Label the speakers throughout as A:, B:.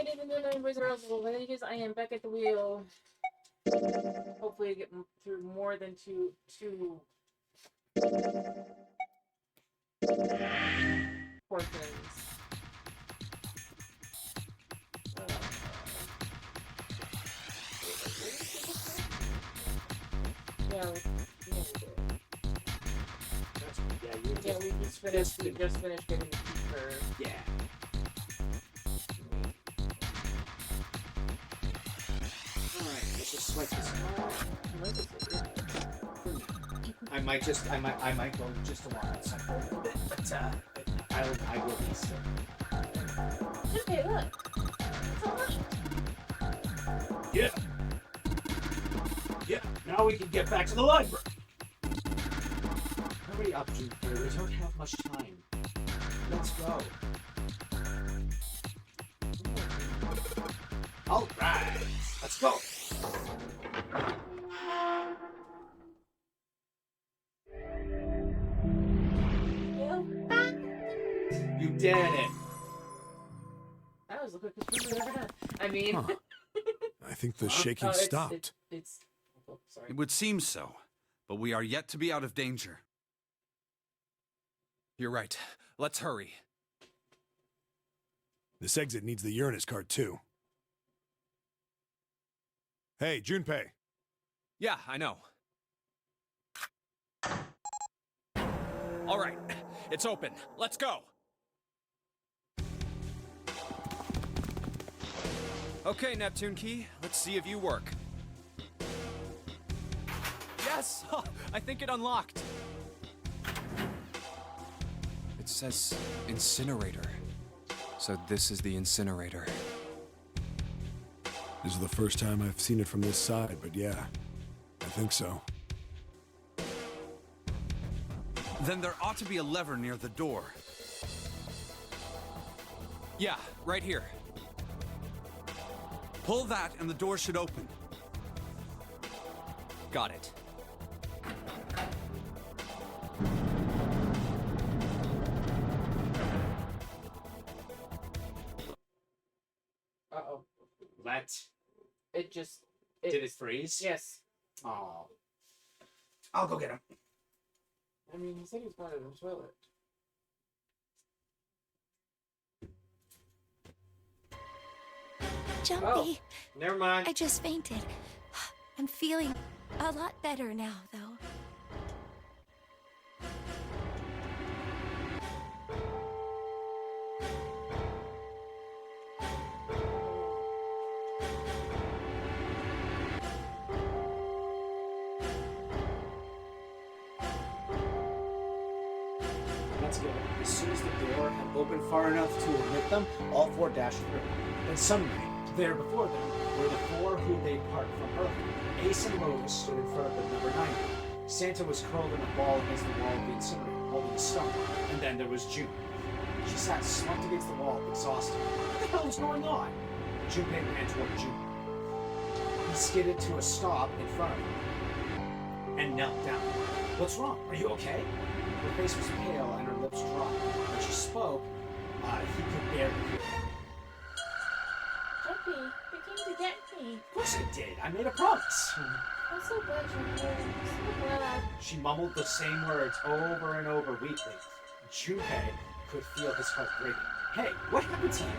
A: ladies and gentlemen, boys and girls, little ladies, I am back at the wheel. Hopefully I get through more than two portions. Yeah, we just finished. We just finished getting the keeper.
B: Yeah. Alright, let's just swipe this off. I might go just a while outside for a little bit, but I will be still.
A: Okay, look. It's all right.
B: Yeah. Yeah, now we can get back to the library. Hurry up, Junpei. We don't have much time. Let's go. All right, let's go. You did it.
A: That was the quickest thing we've ever done. I mean,
C: Huh. I think the shaking stopped.
A: It's oh, sorry.
C: It would seem so, but we are yet to be out of danger. You're right. Let's hurry.
D: This exit needs the Uranus card, too. Hey, Junpei.
C: Yeah, I know. All right, it's open. Let's go. Okay, Neptune Key, let's see if you work. Yes! I think it unlocked. It says incinerator. So this is the incinerator.
D: This is the first time I've seen it from this side, but yeah, I think so.
C: Then there ought to be a lever near the door. Yeah, right here. Pull that and the door should open. Got it.
A: Uh-oh.
B: Let.
A: It just...
B: Did it freeze?
A: Yes.
B: Oh. I'll go get him.
A: I mean, he said he was going to the toilet.
E: Jumpy,
B: Oh, never mind.
E: I just fainted. I'm feeling a lot better now, though.
B: Let's go. As soon as the door had opened far enough to admit them, all four dashed through. Then suddenly, there before them were the four who they'd parted from earlier. Ace and Lotus stood in front of the number 90. Santa was curled in a ball against the wall of the incinerator, holding a stump. And then there was June. She sat slumped against the wall, exhausted. What the hell was going on? Junpei ran toward June. He skidded to a stop in front of her and knelt down. What's wrong? Are you okay? Her face was pale and her lips dropped. When she spoke, he could barely hear her.
A: Jumpy, you came to get me.
B: Of course I did. I made a promise.
A: I'm so glad you're here. I'm so glad.
B: She mumbled the same words over and over weakly. Junpei could feel his heart breaking. Hey, what happened to you?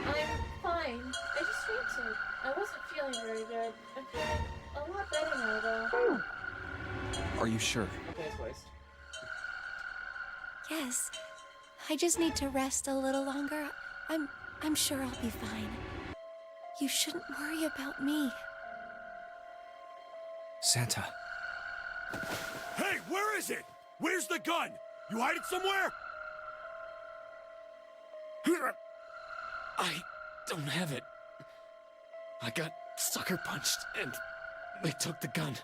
A: I'm fine. I just fainted. I wasn't feeling very good. I'm feeling a lot better now, though.
C: Are you sure?
A: Okay, it's voiced.
E: Yes, I just need to rest a little longer. I'm sure I'll be fine. You shouldn't worry about me.
C: Santa.
D: Hey, where is it? Where's the gun? You hide it somewhere?
F: I don't have it. I got sucker punched and they took the gun.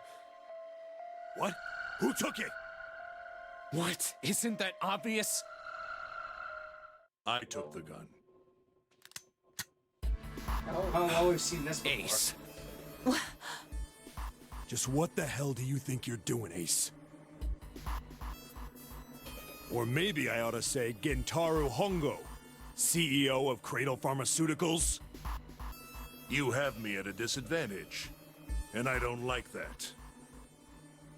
D: What? Who took it?
F: What? Isn't that obvious?
D: I took the gun.
B: Oh, we've seen this before.
C: Ace.
D: Just what the hell do you think you're doing, Ace? Or maybe I ought to say Gentaro Hongo, CEO of Cradle Pharmaceuticals? You have me at a disadvantage, and I don't like that.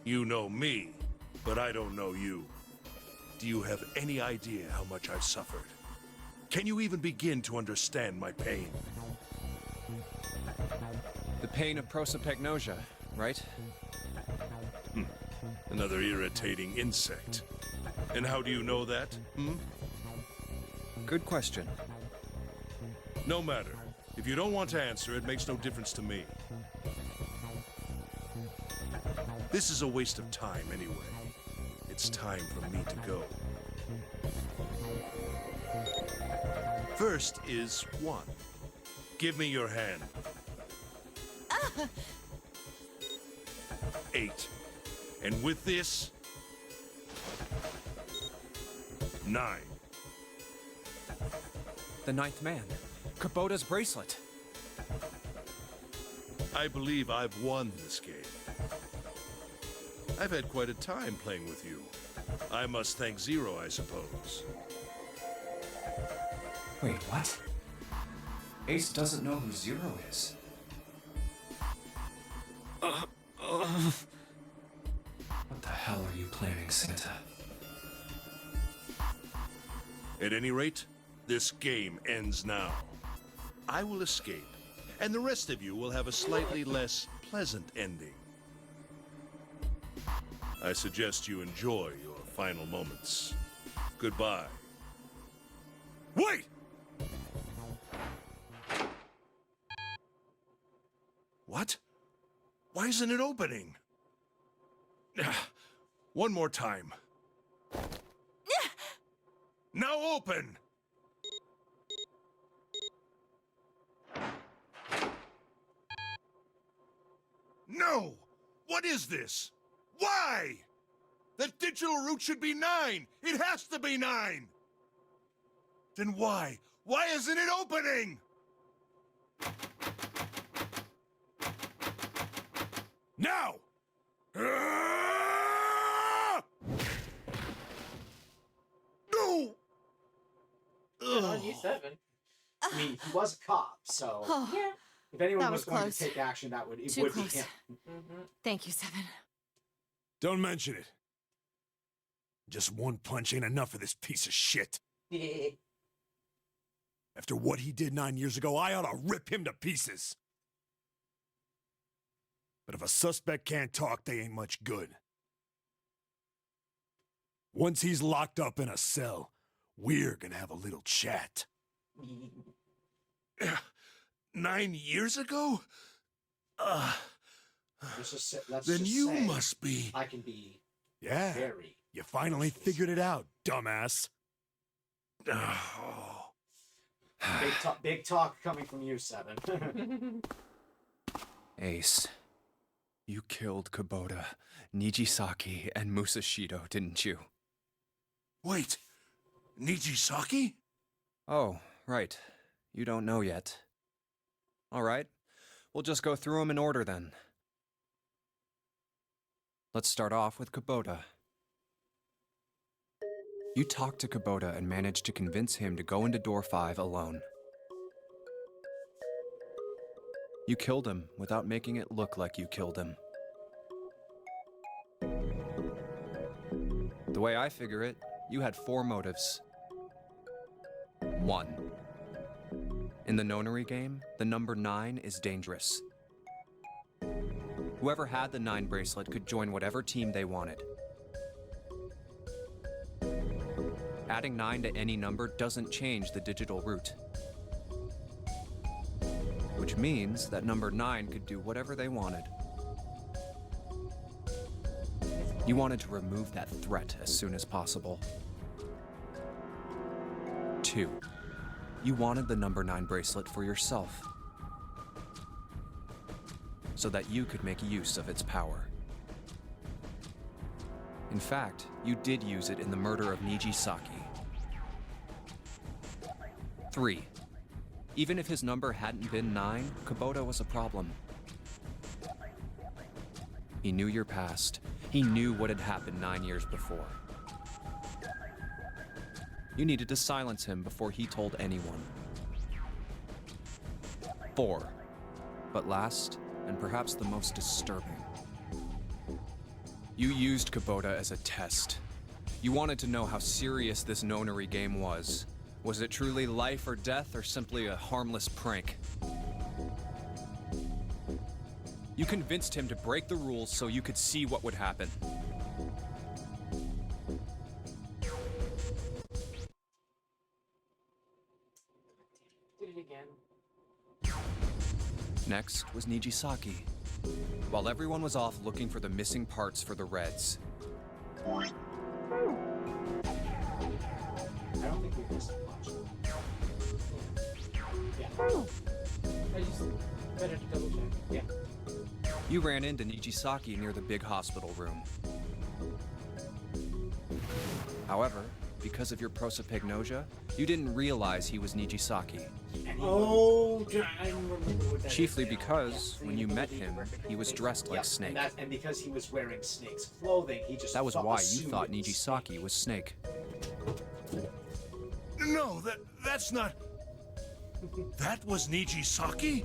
D: You know me, but I don't know you. Do you have any idea how much I've suffered? Can you even begin to understand my pain?
C: The pain of prosopagnosia, right?
D: Another irritating insect. And how do you know that?
C: Good question.
D: No matter. If you don't want to answer, it makes no difference to me. This is a waste of time anyway. It's time for me to go. First is 1. Give me your hand. 8. And with this, 9.
C: The ninth man. Kubota's bracelet.
D: I believe I've won this game. I've had quite a time playing with you. I must thank Zero, I suppose.
C: Wait, what? Ace doesn't know who Zero is. What the hell are you planning, Santa?
D: At any rate, this game ends now. I will escape, and the rest of you will have a slightly less pleasant ending. I suggest you enjoy your final moments. Goodbye. Wait! What? Why isn't it opening? One more time. Now open! No! What is this? Why? The digital root should be 9! It has to be 9! Then why? Why isn't it opening? Now! No!
B: On U7. I mean, he was a cop, so
A: Yeah.
B: if anyone
G: That
B: was
G: was
B: going
G: close.
B: to take action, that would
G: Too
B: be
G: close.
B: him.
G: Thank you, Seven.
D: Don't mention it. Just one punch ain't enough for this piece of shit. After what he did 9 years ago, I ought to rip him to pieces. But if a suspect can't talk, they ain't much good. Once he's locked up in a cell, we're gonna have a little chat. 9 years ago?
B: Let's just say,
D: Then you must be...
B: I can be
D: Yeah,
B: very.
D: you finally figured it out, dumbass. Oh.
B: Big talk coming from you, Seven.
C: Ace, you killed Kubota, Nijisaki, and Musashido, didn't you?
D: Wait, Nijisaki?
C: Oh, right. You don't know yet. All right. We'll just go through them in order then. Let's start off with Kubota. You talked to Kubota and managed to convince him to go into Door 5 alone. You killed him without making it look like you killed him. The way I figure it, you had 4 motives. 1. In the Nonary game, the number 9 is dangerous. Whoever had the 9 bracelet could join whatever team they wanted. Adding 9 to any number doesn't change the digital root. Which means that number 9 could do whatever they wanted. You wanted to remove that threat as soon as possible. 2. You wanted the number 9 bracelet for yourself, so that you could make use of its power. In fact, you did use it in the murder of Nijisaki. 3. Even if his number hadn't been 9, Kubota was a problem. He knew your past. He knew what had happened 9 years before. You needed to silence him before he told anyone. 4. But last, and perhaps the most disturbing, you used Kubota as a test. You wanted to know how serious this nonary game was. Was it truly life or death, or simply a harmless prank? You convinced him to break the rules so you could see what would happen.
B: Did it again.
C: Next was Nijisaki. While everyone was off looking for the missing parts for the Reds,
B: I don't think we missed much. Yeah. I just better to double check. Yeah.
C: you ran into Nijisaki near the big hospital room. However, because of your prosopagnosia, you didn't realize he was Nijisaki.
B: Oh, I remember what that
C: Chiefly
B: is now.
C: because,
B: Yeah,
C: when you met
B: Snake
C: him,
B: was
C: he was dressed like
B: yeah,
C: Snake.
B: And because he was wearing Snake's clothing, he just
C: That was
B: thought-
C: why you
B: assumed
C: thought
B: it was
C: Nijisaki
B: Snake.
C: was Snake.
D: No, that's not... That was Nijisaki?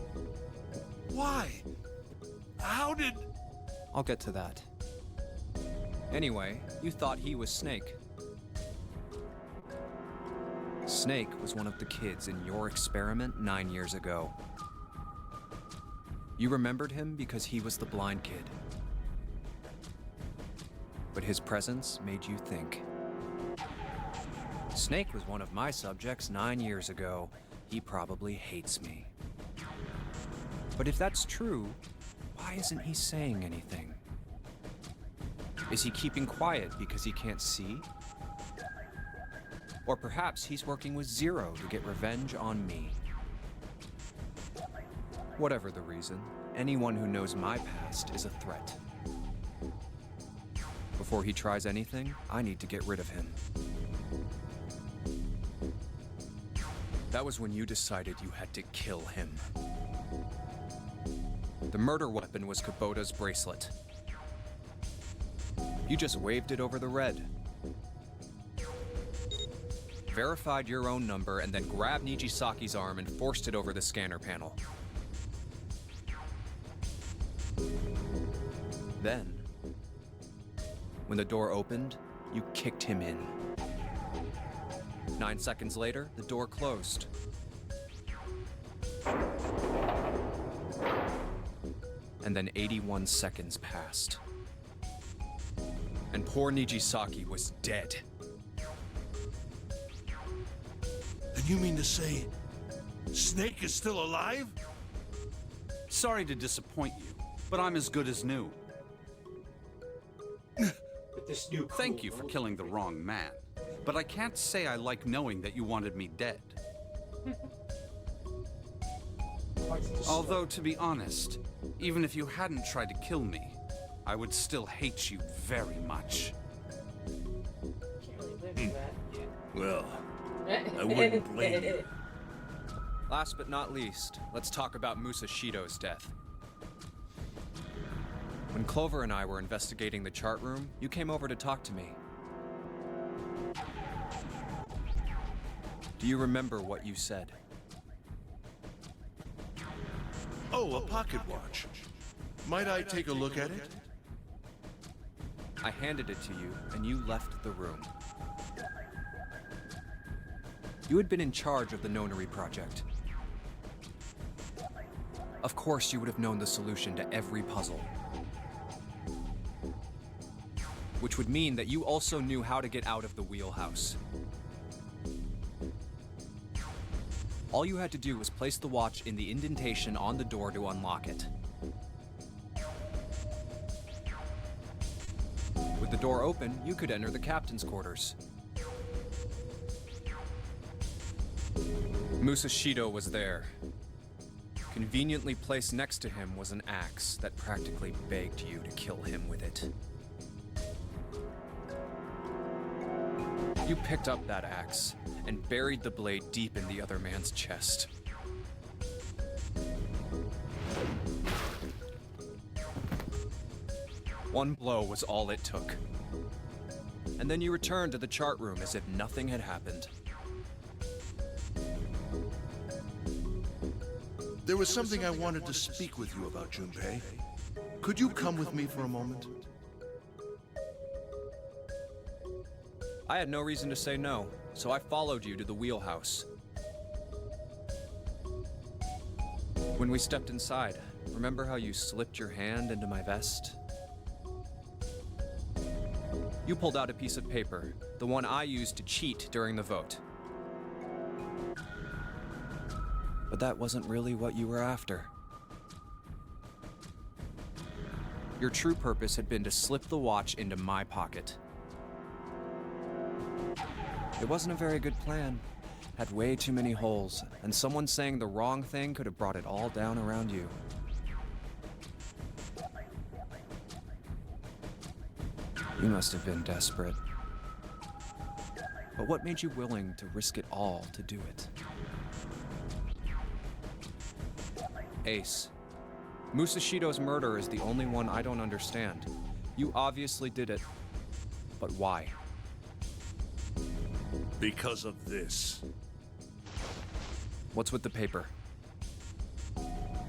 D: Why? How did...
C: I'll get to that. Anyway, you thought he was Snake. Snake was one of the kids in your experiment 9 years ago. You remembered him because he was the blind kid. But his presence made you think. Snake was one of my subjects 9 years ago. He probably hates me. But if that's true, why isn't he saying anything? Is he keeping quiet because he can't see? Or perhaps he's working with Zero to get revenge on me. Whatever the reason, anyone who knows my past is a threat. Before he tries anything, I need to get rid of him. That was when you decided you had to kill him. The murder weapon was Kubota's bracelet. You just waved it over the red. Verified your own number and then grabbed Nijisaki's arm and forced it over the scanner panel. Then, when the door opened, you kicked him in. 9 seconds later, the door closed. And then 81 seconds passed. And poor Nijisaki was dead.
D: And you mean to say... Snake is still alive?
H: Sorry to disappoint you, but I'm as good as new.
B: With this new
H: Thank you for
B: cool-
H: killing the wrong man, but I can't say I like knowing that you wanted me dead.
B: Quite the
H: Although, to be honest, even if you hadn't tried to kill me, I would still hate you very much.
A: Can't really blame you for
D: Well,
A: that.
D: I wouldn't blame you.
C: Last but not least, let's talk about Musashido's death. When Clover and I were investigating the chart room, you came over to talk to me. Do you remember what you said?
D: Oh, a pocket watch. Might I take a look at it?
C: I handed it to you, and you left the room. You had been in charge of the Nonary project. Of course, you would have known the solution to every puzzle. Which would mean that you also knew how to get out of the wheelhouse. All you had to do was place the watch in the indentation on the door to unlock it. With the door open, you could enter the captain's quarters. Musashido was there. Conveniently placed next to him was an axe that practically begged you to kill him with it. You picked up that axe and buried the blade deep in the other man's chest. One blow was all it took. And then you returned to the chart room as if nothing had happened.
D: There was something I wanted to speak with you about, Junpei. Could you come with me for a moment?
C: I had no reason to say no, so I followed you to the wheelhouse. When we stepped inside, remember how you slipped your hand into my vest? You pulled out a piece of paper, the one I used to cheat during the vote. But that wasn't really what you were after. Your true purpose had been to slip the watch into my pocket. It wasn't a very good plan. Had way too many holes, and someone saying the wrong thing could have brought it all down around you. You must have been desperate. But what made you willing to risk it all to do it? Ace, Musashido's murder is the only one I don't understand. You obviously did it, but why?
D: Because of this.
C: What's with the paper?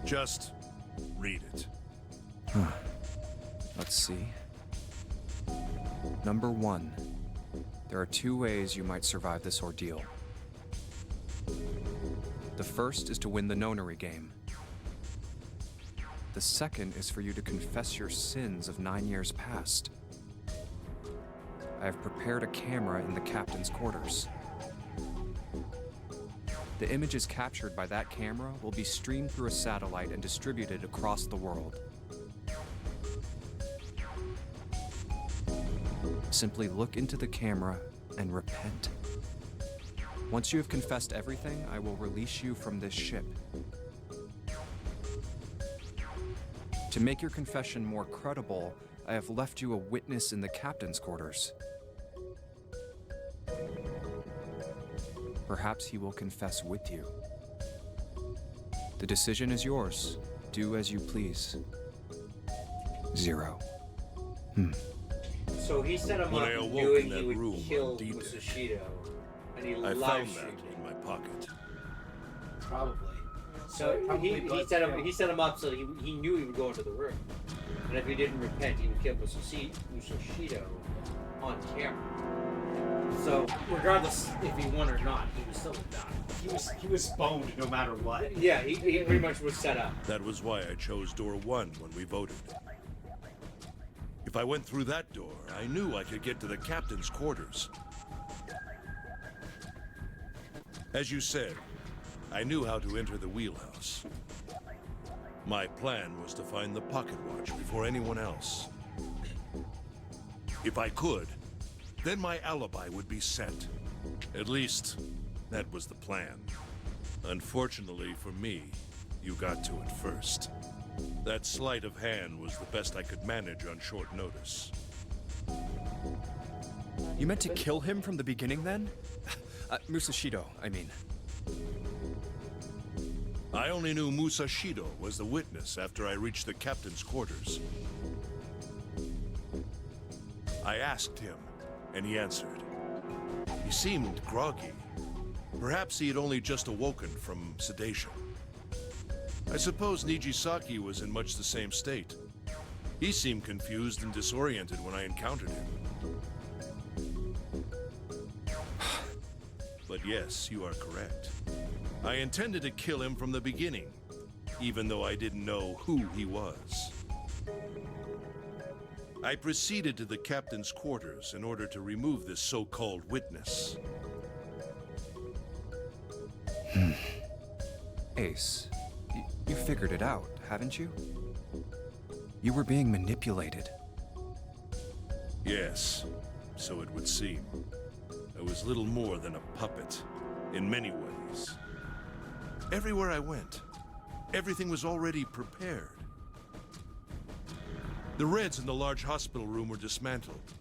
D: Just read it.
C: Let's see. Number 1. There are 2 ways you might survive this ordeal. The first is to win the nonary game. The second is for you to confess your sins of 9 years past. I have prepared a camera in the captain's quarters. The images captured by that camera will be streamed through a satellite and distributed across the world. Simply look into the camera and repent. Once you have confessed everything, I will release you from this ship. To make your confession more credible, I have left you a witness in the captain's quarters. Perhaps he will confess with you. The decision is yours. Do as you please. 0.
B: So he set him
D: When
B: up
D: I awoke
B: knowing
D: in that
B: he would
D: room
B: kill
D: on D-Day,
B: Musashido, and he
D: I
B: live
D: found
B: streamed
D: that
B: it.
D: in my pocket.
B: Probably. So he set him up so he knew he would go into the room, and if he didn't repent, he would kill Musashido on camera. So regardless if he won or not, he was still a die. He was boned no matter what. Yeah, he pretty much was set up.
D: That was why I chose door 1 when we voted. If I went through that door, I knew I could get to the captain's quarters. As you said, I knew how to enter the wheelhouse. My plan was to find the pocket watch before anyone else. If I could, then my alibi would be set. At least, that was the plan. Unfortunately for me, you got to it first. That sleight of hand was the best I could manage on short notice.
C: You meant to kill him from the beginning then? Musashido, I mean.
D: I only knew Musashido was the witness after I reached the captain's quarters. I asked him, and he answered. He seemed groggy. Perhaps he had only just awoken from sedation. I suppose Nijisaki was in much the same state. He seemed confused and disoriented when I encountered him. But yes, you are correct. I intended to kill him from the beginning, even though I didn't know who he was. I proceeded to the captain's quarters in order to remove this so-called witness.
C: Ace, you figured it out, haven't you? You were being manipulated.
D: Yes, so it would seem. I was little more than a puppet, in many ways. Everywhere I went, everything was already prepared. The Reds in the large hospital room were dismantled.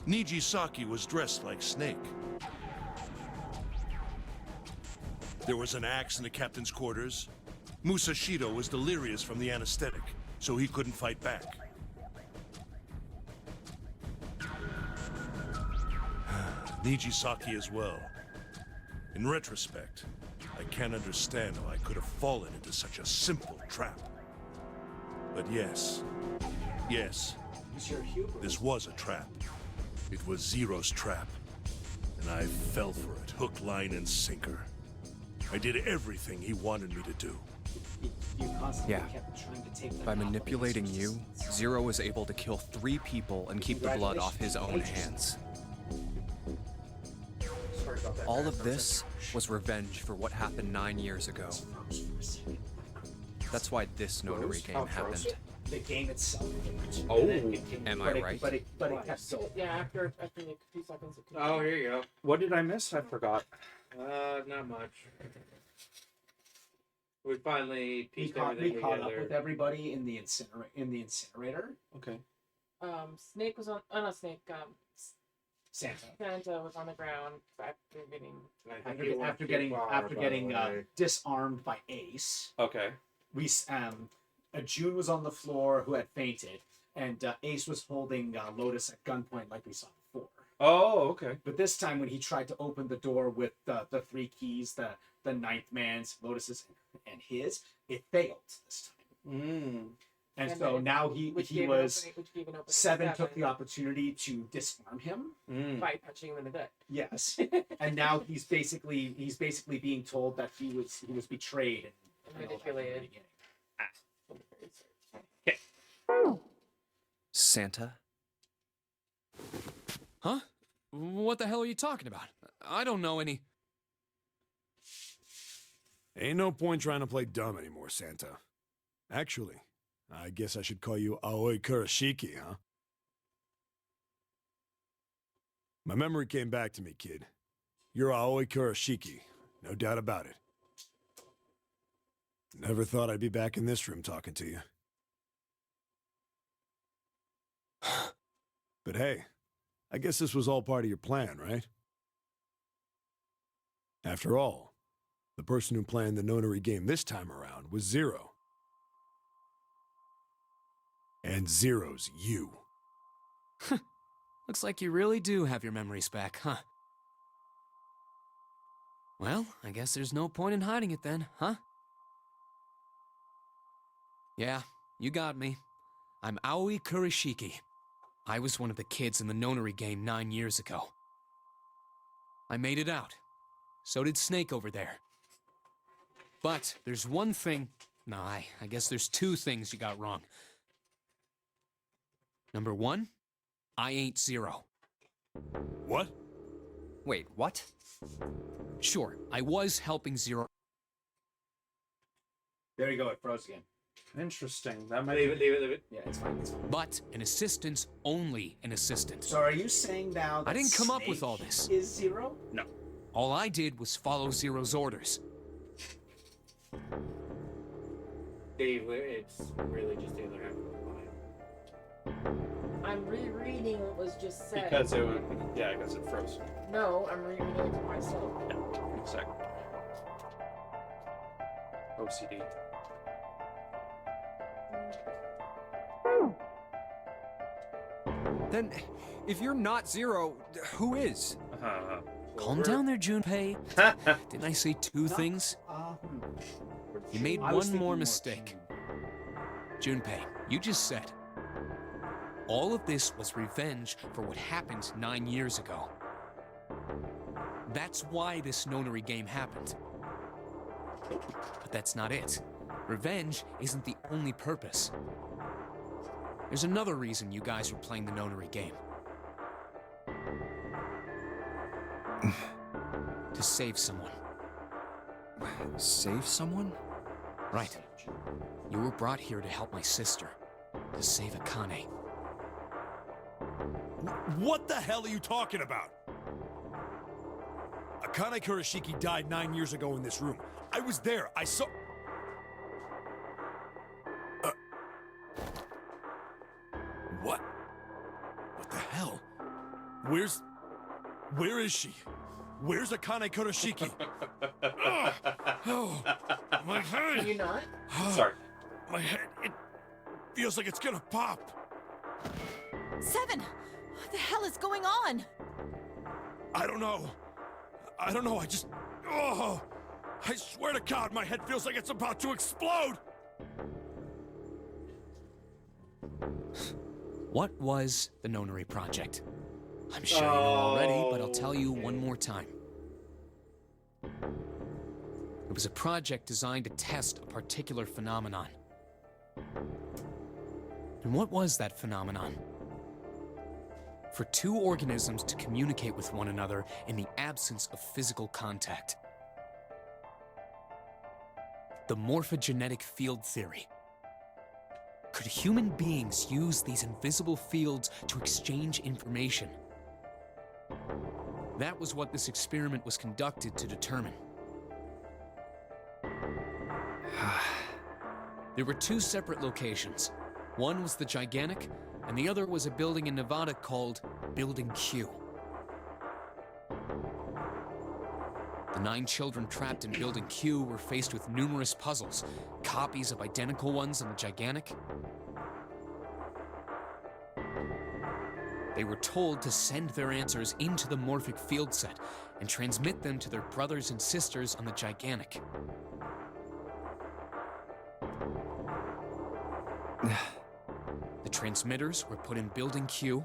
D: Nijisaki was dressed like Snake. There was an axe in the captain's quarters. Musashido was delirious from the anesthetic, so he couldn't fight back. Nijisaki as well. In retrospect, I can't understand how I could have fallen into such a simple trap. But yes,
B: Use your hubris.
D: this was a trap. It was Zero's trap. And I fell for it, hook, line, and sinker. I did everything he wanted me to do.
B: You constantly
C: Yeah.
B: kept trying to take them
C: By
B: out of
C: manipulating
B: his
C: you, Zero was able to kill 3 people and keep the blood off his own hands.
B: Sorry about that.
C: All of this was revenge for what happened 9 years ago. That's why this Nonary game happened.
B: The game itself.
I: Oh.
B: And then it
C: Am I
B: but it-
C: right?
B: But it kept going.
A: Yeah, after like a few seconds. It
I: Oh, here you go.
F: What did I miss? I forgot.
I: Not much. We finally
B: We
I: pieced
B: caught
I: everything
B: up
I: together.
B: with everybody in the incinerator.
F: Okay.
A: Snake was on. Oh no, Snake.
B: Santa.
A: Santa was on the ground after getting.
I: I think he went
B: After
I: too
B: getting
I: far,
B: after
I: by
B: getting
I: the way.
B: disarmed by Ace,
F: Okay.
B: June was on the floor who had fainted, and Ace was holding Lotus at gunpoint like we saw before.
F: Oh, okay.
B: But this time, when he tried to open the door with the 3 keys, the ninth man's, Lotus's, and his, it failed this time.
F: Mm.
B: And
A: And
B: so
A: then-
B: now he
A: Which
B: was
A: gave an opening to
B: Seven took the opportunity to disarm him.
F: Mm.
A: by punching him in the gut.
B: Yes, and now he's basically being told that he was betrayed and all that from the
A: Manipulated.
B: beginning.
C: Santa?
H: Huh? What the hell are you talking about? I don't know any.
J: Ain't no point trying to play dumb anymore, Santa. Actually, I guess I should call you Aoi Kurashiki, huh? My memory came back to me, kid. You're Aoi Kurashiki, no doubt about it. Never thought I'd be back in this room talking to you. But hey, I guess this was all part of your plan, right? After all, the person who planned the Nonary game this time around was Zero. And Zero's you.
H: Looks like you really do have your memories back, huh? Well, I guess there's no point in hiding it then, huh? Yeah, you got me. I'm Aoi Kurashiki. I was one of the kids in the Nonary game 9 years ago. I made it out. So did Snake over there. But there's one thing... No, I guess there's 2 things you got wrong. Number 1, I ain't Zero.
J: What?
C: Wait, what?
H: Sure, I was helping Zero.
B: There you go. It froze again.
F: Interesting. That might
I: Leave it.
B: Yeah, it's fine. It's fine.
H: But an assistant's only an assistant.
B: So are you saying now that
H: I didn't come up with
B: Snake
H: all this.
B: Is Zero?
F: No.
H: All I did was follow Zero's orders.
I: Dave, it's really just the other half of the line.
A: I'm rereading what was just said.
F: because it was. Yeah, because it froze.
A: No, I'm rereading it for myself.
F: Yeah. Give me a sec. OCD.
C: Then, if you're not Zero, who is?
H: Calm down there, Junpei. Didn't I say 2 things? You made
B: I was
H: one
B: thinking
H: more
B: more
H: mistake. Junpei, you just said all of this was revenge for what happened 9 years ago. That's why this Nonary game happened. But that's not it. Revenge isn't the only purpose. There's another reason you guys were playing the Nonary game. To save someone.
C: Save someone?
H: Right. You were brought here to help my sister. To save Akane.
J: What the hell are you talking about? Akane Kurashiki died 9 years ago in this room. I was there. I saw... What? What the hell? Where is she? Where's Akane Kurashiki? Ugh. Oh, my
A: Can
J: head!
A: you not?
F: Sorry.
J: My head, it feels like it's gonna pop.
G: 7! What the hell is going on?
J: I don't know. I just... Oh! I swear to God, my head feels like it's about to explode!
H: What was the Nonary Project? I'm sure you know already, but I'll tell you one more time. It was a project designed to test a particular phenomenon. And what was that phenomenon? For two organisms to communicate with one another in the absence of physical contact. The morphogenetic field theory. Could human beings use these invisible fields to exchange information? That was what this experiment was conducted to determine. There were two separate locations. One was the Gigantic, and the other was a building in Nevada called Building Q. The 9 children trapped in Building Q were faced with numerous puzzles, copies of identical ones in the Gigantic. They were told to send their answers into the morphic field set and transmit them to their brothers and sisters on the Gigantic. The transmitters were put in Building Q,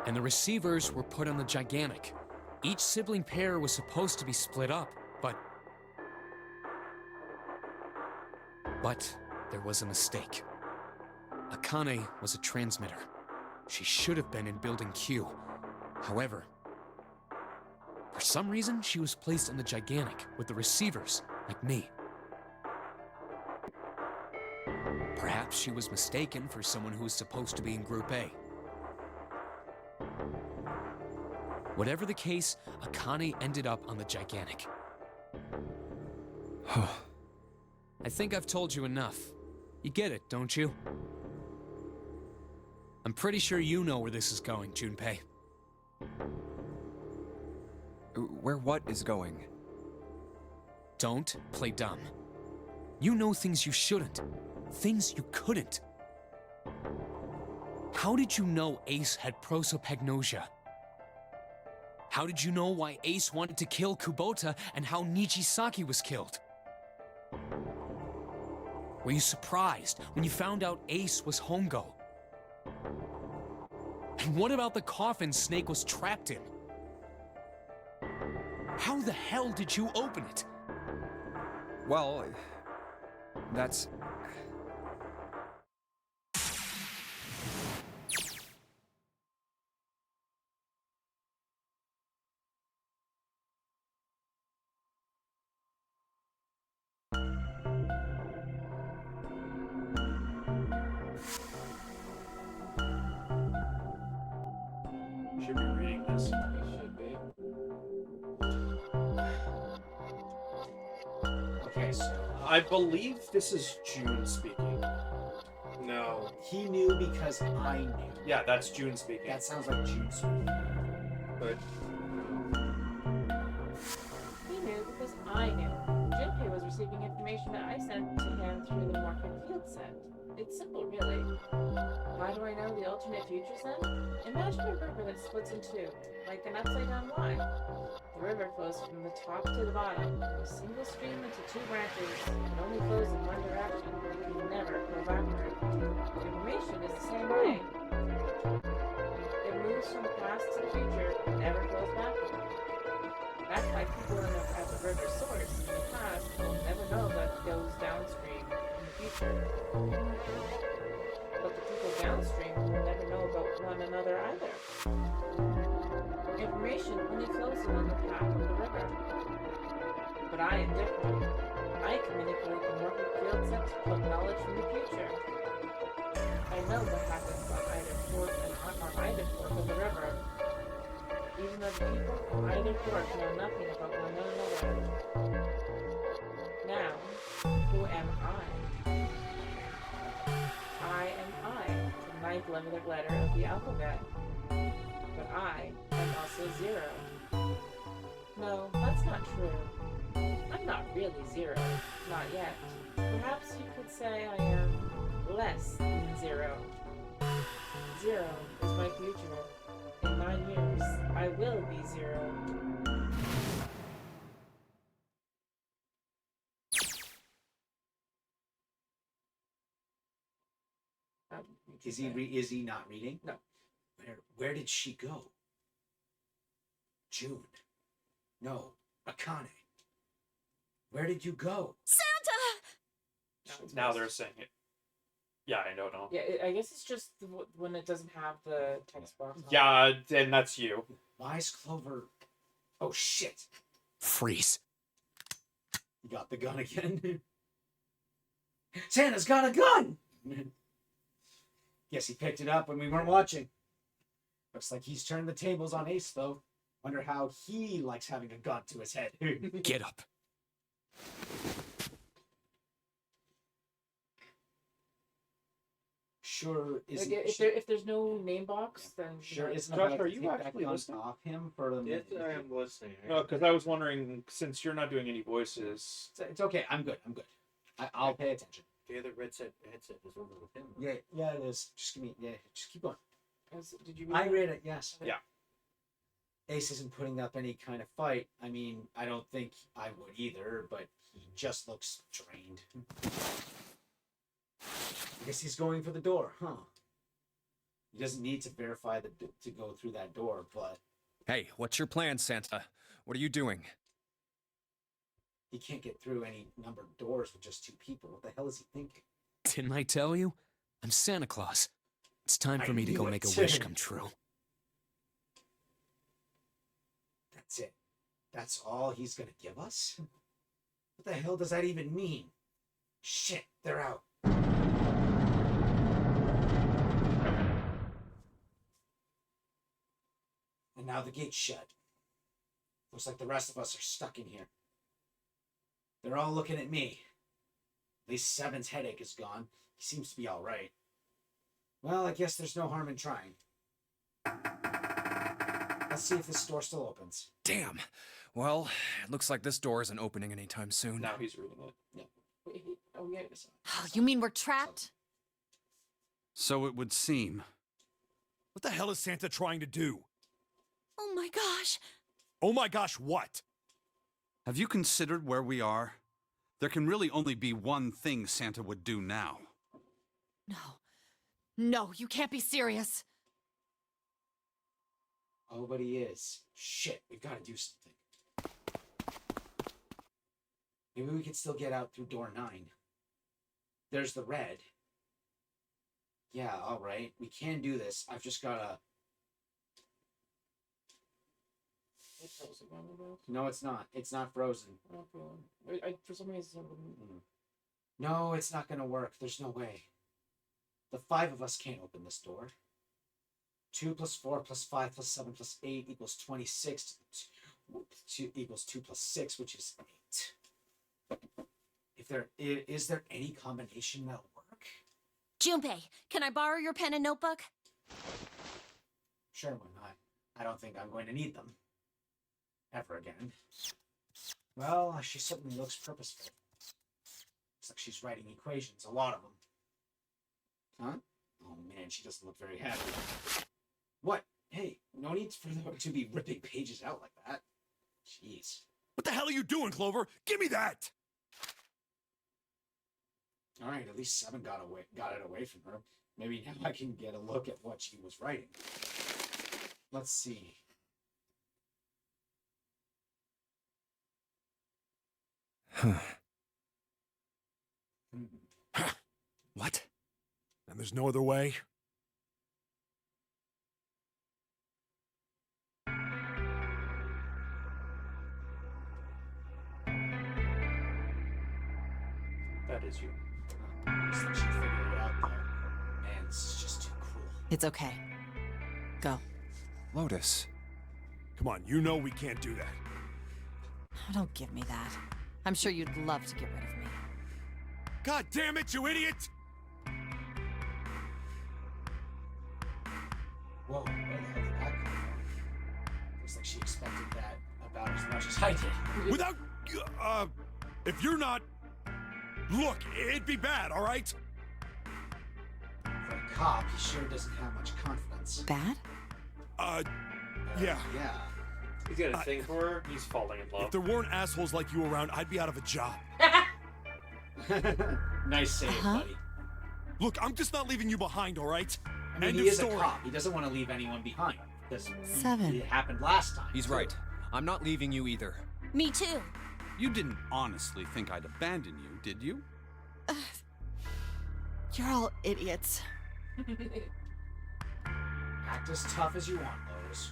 H: and the receivers were put on the Gigantic. Each sibling pair was supposed to be split up, but there was a mistake. Akane was a transmitter. She should have been in Building Q. However, for some reason, she was placed on the Gigantic with the receivers, like me. Perhaps she was mistaken for someone who was supposed to be in Group A. Whatever the case, Akane ended up on the Gigantic. I think I've told you enough. You get it, don't you? I'm pretty sure you know where this is going, Junpei.
C: Where what is going?
H: Don't play dumb. You know things you shouldn't. Things you couldn't. How did you know Ace had prosopagnosia? How did you know why Ace wanted to kill Kubota and how Nijisaki was killed? Were you surprised when you found out Ace was Hongo? And what about the coffin Snake was trapped in? How the hell did you open it?
C: Well, that's...
B: Should be reading this.
I: It should be.
B: Okay, so I believe this is June speaking.
I: No.
B: He knew because I knew.
I: Yeah, that's June speaking.
B: That sounds like June speaking.
I: But
A: He knew because I knew. Junpei was receiving information that I sent to him through the morphic field set. It's simple, really. Why do I know the alternate futures then? Imagine a river that splits in two, like an upside-down Y. The river flows from the top to the bottom, a single stream into two branches, and only flows in one direction. It can never go backward. Information is the same way. It moves from the past to the future, and never goes backward. That's why people in at the river source in the past will never know that it goes downstream in the future. But the people downstream will never know about one another either. Information only flows along the path of the river. But I am different. I can manipulate the morphic field set to pull knowledge from the future. I know what happens on either fork of the river. Even though the people on either fork know nothing about one another. Now, who am I? I am I, the ninth letter of the alphabet. But I am also zero. No, that's not true. I'm not really zero. Not yet. Perhaps you could say I am less than zero. Zero is my future. In 9 years, I will be zero.
B: Is he not reading?
A: No.
B: Where did she go? June. No, Akane. Where did you go?
G: Santa!
K: Now they're saying it. Yeah, I don't know.
A: Yeah, I guess it's just when it doesn't have the text box. on it.
K: Yeah, and that's you.
B: Why is Clover? Oh shit!
H: Freeze.
B: You got the gun again. Santa's got a gun. Guess he picked it up when we weren't watching. Looks like he's turned the tables on Ace, though. Wonder how he likes having a gun to his head.
H: Get up.
B: Sure, is
A: Like, if there's no name box, then
B: sure isn't
K: Josh,
B: about
K: are
B: to
K: you
B: take that
K: actually
B: gun
K: listening?
B: off him for the
I: Yes, I am listening.
K: No, because I was wondering, since you're not doing any voices.
B: It's okay. I'm good. I'll pay attention.
I: The other headset is over with him.
B: Yeah, it is. Just give me. Yeah, just keep going.
A: Did you?
B: I read it. Yes.
K: Yeah.
B: Ace isn't putting up any kind of fight. I mean, I don't think I would either, but he just looks drained. I guess he's going for the door, huh? He doesn't need to verify to go through that door, but
C: Hey, what's your plan, Santa? What are you doing?
B: he can't get through any numbered doors with just 2 people. What the hell is he thinking?
H: Didn't I tell you? I'm Santa Claus. It's time for
B: I
H: me to
B: knew
H: go
B: it.
H: make a wish come true.
B: That's it. That's all he's gonna give us? What the hell does that even mean? Shit, they're out. And now the gate's shut. Looks like the rest of us are stuck in here. They're all looking at me. At least Seven's headache is gone. He seems to be alright. Well, I guess there's no harm in trying. Let's see if this door still opens.
C: Damn. Well, it looks like this door isn't opening anytime soon.
K: Now he's reading it.
A: Wait, oh yeah.
G: Oh, you mean we're trapped?
J: So it would seem. What the hell is Santa trying to do?
G: Oh my gosh.
J: Oh my gosh, what? Have you considered where we are? There can really only be one thing Santa would do now.
G: No. No, you can't be serious.
B: Oh, but he is. Shit, we've got to do something. Maybe we can still get out through door 9. There's the red. Yeah, alright. We can do this. I've just gotta... No, it's not. It's not frozen.
A: For some reason.
B: No, it's not gonna work. There's no way. The 5 of us can't open this door. 2 plus 4 plus 5 plus 7 plus 8 equals 26. 2 equals 2 plus 6, which is 8. Is there any combination that'll work?
E: Junpei, can I borrow your pen and notebook?
B: Sure, why not? I don't think I'm going to need them. Ever again. Well, she certainly looks purposeful. Looks like she's writing equations, a lot of them. Huh? Oh man, she doesn't look very happy. What? Hey, no need for her to be ripping pages out like that. Jeez.
J: What the hell are you doing, Clover? Give me that!
B: Alright, at least 7 got it away from her. Maybe now I can get a look at what she was writing. Let's see.
J: What? And there's no other way?
K: That is you.
B: Looks like she figured it out though. Man, this is just too cruel.
G: It's okay. Go.
C: Lotus.
J: Come on, you know we can't do that.
G: Oh, don't give me that. I'm sure you'd love to get rid of me.
J: God damn it, you idiot!
B: Whoa, where the hell did that come from? Looks like she expected that about as much as I did.
J: Without, if you're not... Look, it'd be bad, all right?
B: For a cop, he sure doesn't have much confidence.
G: Bad?
J: Yeah.
B: Yeah.
K: He's got a thing for her. He's falling in love.
J: If there weren't assholes like you around, I'd be out of a job.
B: Nice save, buddy.
J: Look, I'm just not leaving you behind, all right?
B: I mean,
J: End
B: he
J: of
B: is
J: story.
B: a cop. He doesn't want to leave anyone behind. This
G: 7.
B: It happened last time.
C: He's
B: too.
C: right. I'm not leaving you either.
E: Me too.
L: You didn't honestly think I'd abandon you, did you?
G: You're all idiots.
B: Act as tough as you want, Lowe's.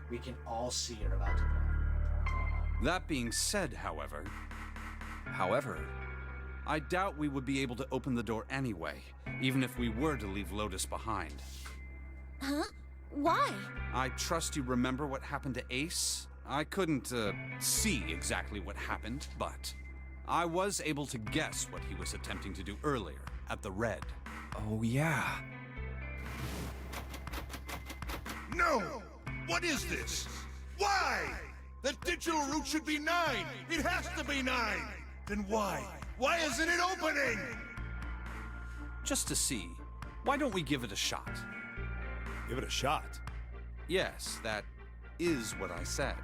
B: We can all see you're about to burn.
L: That being said, however,
C: However,
L: I doubt we would be able to open the door anyway, even if we were to leave Lotus behind.
E: Huh? Why?
L: I trust you remember what happened to Ace? I couldn't, see exactly what happened, but I was able to guess what he was attempting to do earlier at the Red.
C: oh yeah.
D: No! What is this? Why? The digital route should be 9! It has to be 9! Then why? Why isn't it opening?
L: Just to see, why don't we give it a shot?
J: Give it a shot.
L: Yes, that is what I said.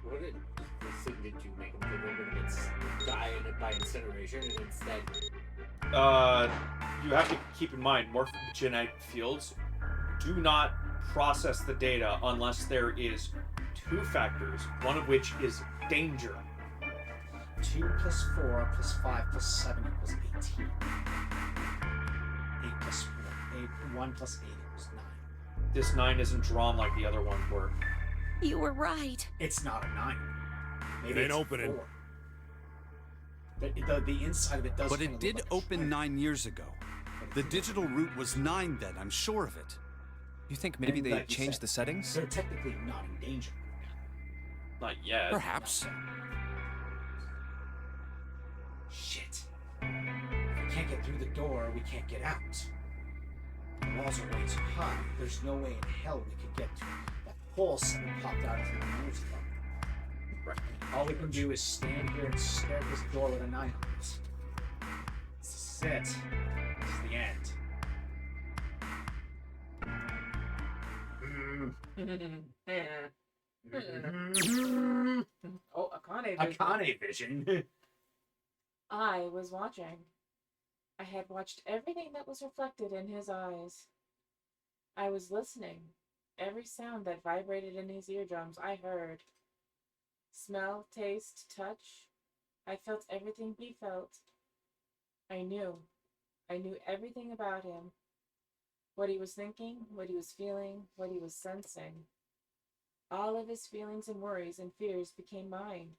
I: What did this thing did you make him think we're gonna die by incineration and instead?
K: You have to keep in mind, morphogenetic fields do not process the data unless there is 2 factors, one of which is danger.
B: 2 plus 4 plus 5 plus 7 equals 18. 8 plus 4. 1 plus 8 equals 9.
K: This 9 isn't drawn like the other ones were.
E: You were right.
B: It's not a 9. Maybe
J: It ain't
B: it's
J: opening.
B: 4. The inside of it does.
L: But
B: kinda
L: it did
B: look like a
L: open
B: shrine.
L: 9 years ago. The digital route was 9 then, I'm sure of it.
C: You think maybe
B: And
C: they
B: like you
C: changed
B: said,
C: the settings?
B: They're technically not in danger.
K: Not yet.
L: Perhaps.
B: Shit. If we can't get through the door, we can't get out. The walls are way too high. There's no way in hell we could get through that hole Seven popped out of 3 years ago.
K: Right.
B: All we can do is stand here and stare at this door with a 9 on it. This is it. This is the end.
A: Oh, Akane.
B: Akane vision.
A: I was watching. I had watched everything that was reflected in his eyes. I was listening. Every sound that vibrated in his eardrums, I heard. Smell, taste, touch. I felt everything he felt. I knew. I knew everything about him. What he was thinking, what he was feeling, what he was sensing. All of his feelings and worries and fears became mine.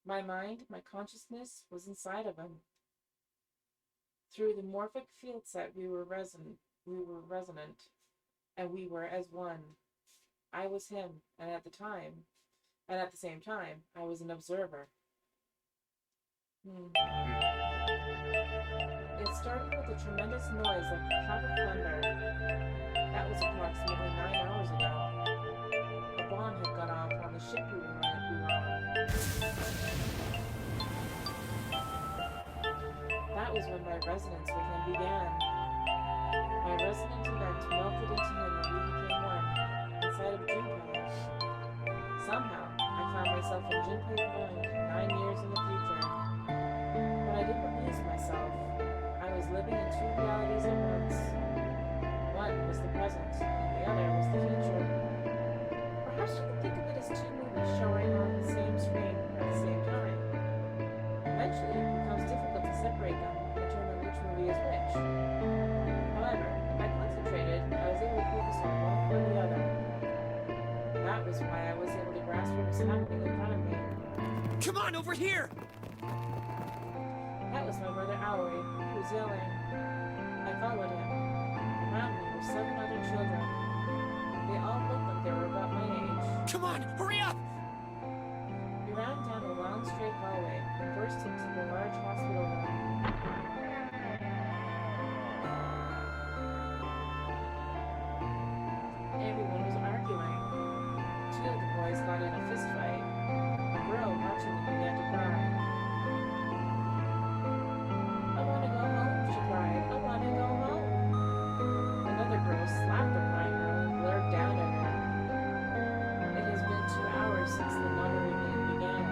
A: My mind, my consciousness was inside of him. Through the morphic field set we were resonant, and we were as one. I was him, and at the same time, I was an observer. It started with a tremendous noise like the clap of thunder. That was approximately 9 hours ago. A bomb had gone off on the ship we were on. That was when my resonance with him began. My resonant event melted into him and we became one, inside of Junpei. Somehow, I found myself in Junpei's mind 9 years in the future. But I didn't lose myself. I was living in 2 realities at once. One was the present, and the other was the future. Perhaps you could think of it as 2 movies showing on the same screen at the same time. Eventually, it becomes difficult to separate them and determine which movie is which. However, if I concentrated, I was able to focus on one or the other. That was why I was able to grasp what was happening in front of me.
C: Come on, over here!
A: That was my brother Aoi, who was yelling. I followed him. Around me were 7 other children. They all looked like they were about my age.
C: Come on, hurry up!
A: We ran down a long straight hallway and burst into the large hospital room. Everyone was arguing. 2 of the boys got in a fist fight. A girl watching them began to cry. I want to go home, she cried. I want to go home. Another girl slapped the crying girl and glared down at her. It has been 2 hours since the nunnery game began.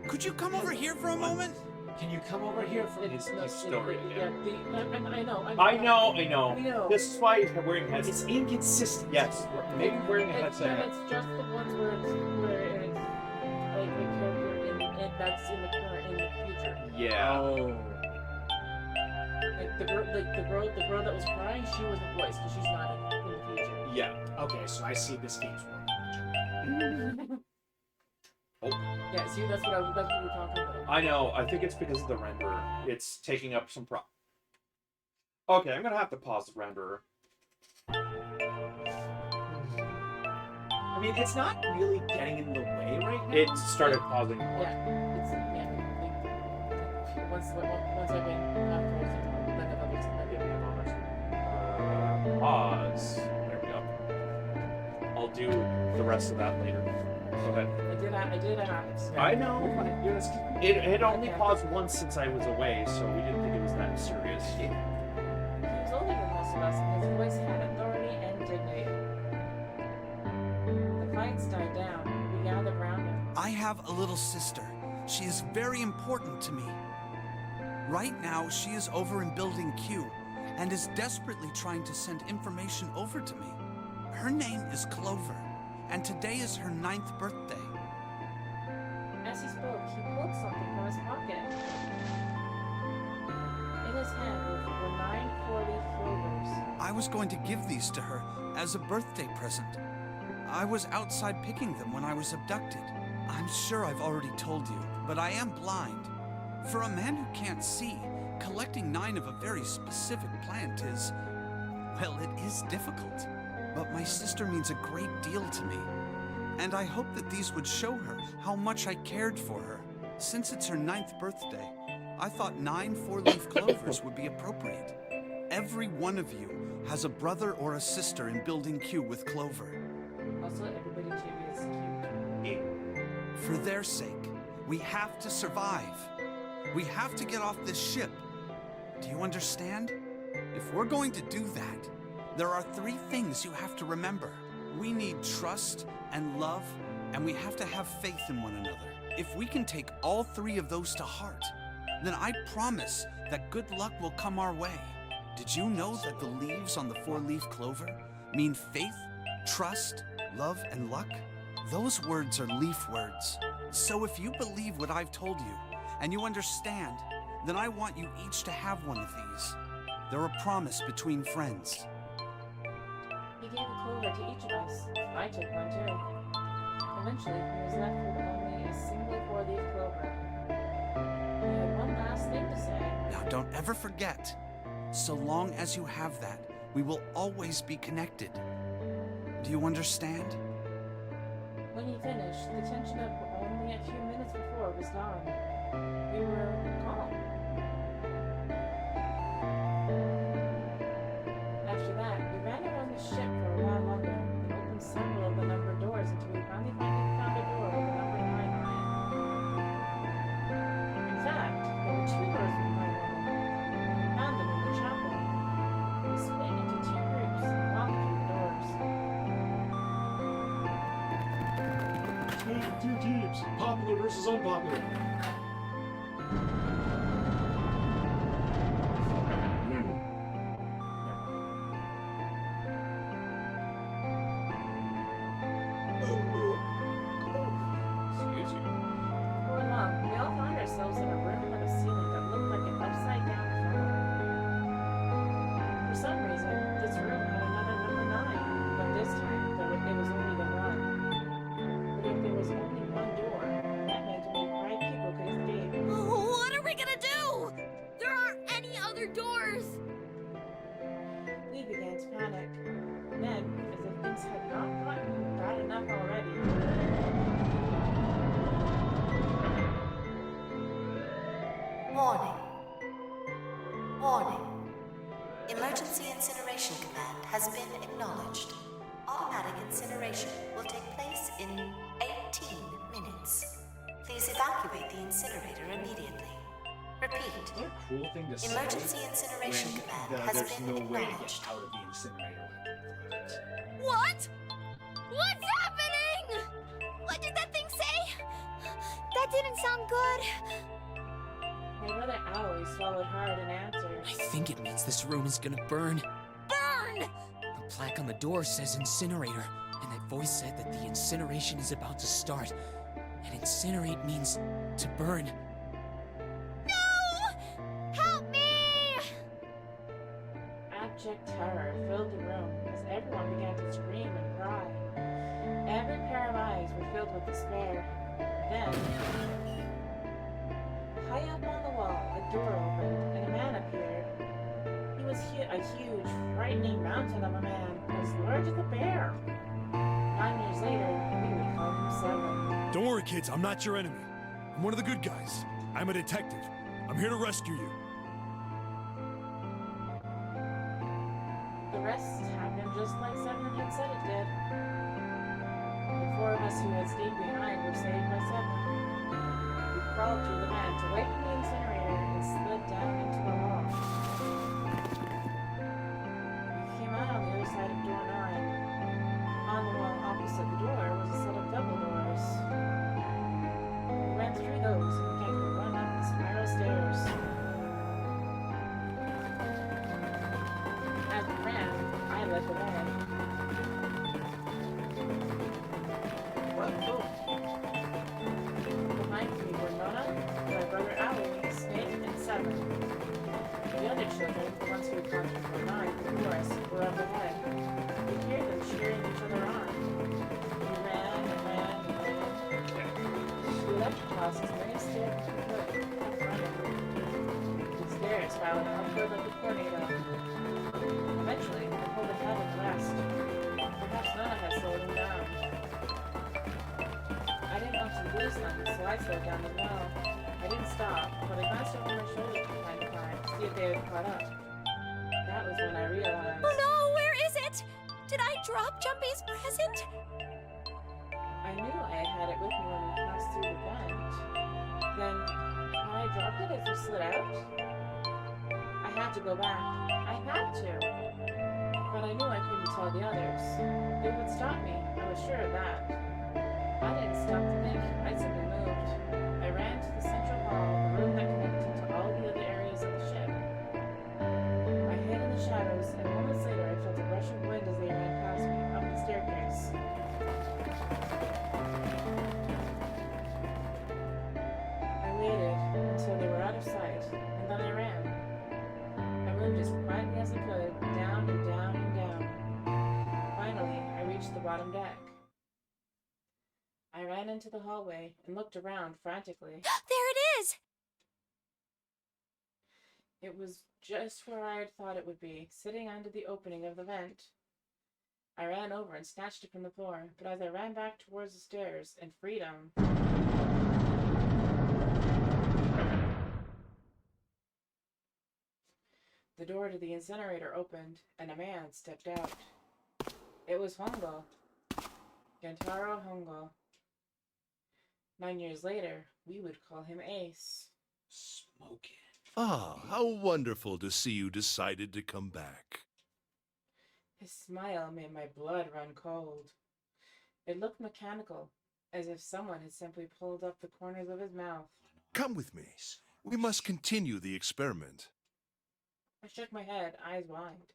L: Could you come over here for a moment?
B: Can you come over here for
K: He's still reading it.
A: Yeah, I know.
K: I know.
A: I know.
K: This is why you're wearing
B: It's
K: headsets.
B: inconsistent.
K: Yes, maybe wearing a headset.
A: It's just the ones where it's like a character that's in the future.
K: Yeah.
B: Oh.
A: Like the girl that was crying, she was the voice because she's not in the future.
K: Yeah.
B: Okay, so I see this game's working.
A: Yeah, see, that's what we were talking about.
K: I know. I think it's because of the renderer. It's taking up some Okay, I'm gonna have to pause the renderer.
B: I mean, it's not really getting in the way right now.
K: It started pausing.
A: Yeah, it's once I went
K: Pause. There we go. I'll do the rest of that later. Go ahead.
A: I did ask.
K: I know. It had only paused once since I was away, so we didn't think it was that serious.
A: He was older than most of us, and his voice had authority and dignity. The fights died down. We gathered around him.
L: I have a little sister. She is very important to me. Right now, she is over in Building Q and is desperately trying to send information over to me. Her name is Clover, and today is her 9th birthday.
A: As he spoke, he pulled something from his pocket. In his hand were 9 4-leaf clovers.
L: I was going to give these to her as a birthday present. I was outside picking them when I was abducted. I'm sure I've already told you, but I am blind. For a man who can't see, collecting 9 of a very specific plant is, well, it is difficult. But my sister means a great deal to me. And I hope that these would show her how much I cared for her. Since it's her 9th birthday, I thought 9 4-leaf clovers would be appropriate. Every one of you has a brother or a sister in Building Q with Clover.
A: Also, everybody too is cute.
L: For their sake, we have to survive. We have to get off this ship. Do you understand? If we're going to do that, there are 3 things you have to remember. We need trust and love, and we have to have faith in one another. If we can take all 3 of those to heart, then I promise that good luck will come our way. Did you know that the leaves on the 4-leaf clover mean faith, trust, love, and luck? Those words are leaf words. So if you believe what I've told you, and you understand, then I want you each to have one of these. They're a promise between friends.
A: He gave a clover to each of us. I took one too. Eventually, he was left with only a single 4-leaf clover. He had one last thing to say.
L: Now don't ever forget, so long as you have that, we will always be connected. Do you understand?
A: When he finished, the tension of only a few minutes before was gone. We were calm. After that, we ran around the ship for a while longer and opened several of the numbered doors until we finally found a door with the number 9 on it. In fact, there were 2 doors behind one another. We found them in the chapel. We split into 2 groups and walked through the doors.
J: 2 teams, popular versus unpopular.
K: Excuse you.
A: For long, we all found ourselves in a room with a ceiling that looked like an upside-down funnel. For some reason, this room had another number 9, but this time it was only the 1. But if there was only one door, that meant only 5 people could escape.
E: What are we gonna do? There aren't any other doors.
A: We began to panic. Then, as if things had not gotten bad enough already,
M: Warning. Warning. Emergency incineration command has been acknowledged. Automatic incineration will take place in 18 minutes. Please evacuate the incinerator immediately. Repeat.
B: What a cool thing to say.
M: Emergency incineration command has
B: there's
M: been
B: no way to
M: acknowledged.
B: get out of the incinerator.
E: What? What's happening? What did that thing say? That didn't sound good.
A: My brother Owie swallowed hard and answered.
H: I think it means this room is gonna burn.
E: Burn!
H: The plaque on the door says incinerator, and that voice said that the incineration is about to start. And incinerate means to burn.
E: No! Help me!
A: Abject terror filled the room as everyone began to scream and cry. Every pair of eyes were filled with despair. Then, high up on the wall, a door opened and a man appeared. He was a huge, frightening mountain of a man, as large as a bear. 9 years later, we would call him Seven.
J: Don't worry, kids. I'm not your enemy. I'm one of the good guys. I'm a detective. I'm here to rescue you.
A: The rest happened just like Seven had said it did. The four of us who had stayed behind were saved by Seven. We crawled through the vent away from the incinerator and slid down into the hall. We came out on the other side of door 9. On the wall opposite the door was a set of double doors. We went through those and began to run up the spiral stairs. As we ran, I led the way. Behind me were Nona, my brother Owie, Snake, and Seven. The other children, the ones who had gone to floor 9 before us, were up ahead. We could hear them cheering each other on. We ran and ran and ran. We left across as many stairs as we could in front of me. The stairs spiraled upward like a tornado. Eventually, I pulled ahead of the rest. Perhaps Nona had slowed him down. I didn't want to lose them, so I slowed down as well. I didn't stop, but I glanced over my shoulder from time to time to see if they had caught up. That was when I realized.
E: Oh no, where is it? Did I drop Jumpy's present?
A: I knew I had it with me when we passed through the vent. Then, had I dropped it as we slid out? I had to go back. I had to. But I knew I couldn't tell the others. They would stop me, I was sure of that. I didn't stop to think, I simply moved. I ran to the central hall, the room that connected to all the other areas of the ship. I hid in the shadows, and moments later I felt a rush of wind as they ran past me, up the staircase. I waited until they were out of sight, and then I ran. I moved as quietly as I could, down and down and down. Finally, I reached the bottom deck. I ran into the hallway and looked around frantically.
E: There it is!
A: It was just where I had thought it would be, sitting under the opening of the vent. I ran over and snatched it from the floor, but as I ran back towards the stairs and freedom... The door to the incinerator opened, and a man stepped out. It was Hongo. Gentaro Hongo. 9 years later, we would call him Ace.
K: Smoking.
D: Ah, how wonderful to see you decided to come back.
A: His smile made my blood run cold. It looked mechanical, as if someone had simply pulled up the corners of his mouth.
D: Come with me. We must continue the experiment.
A: I shook my head, eyes wide.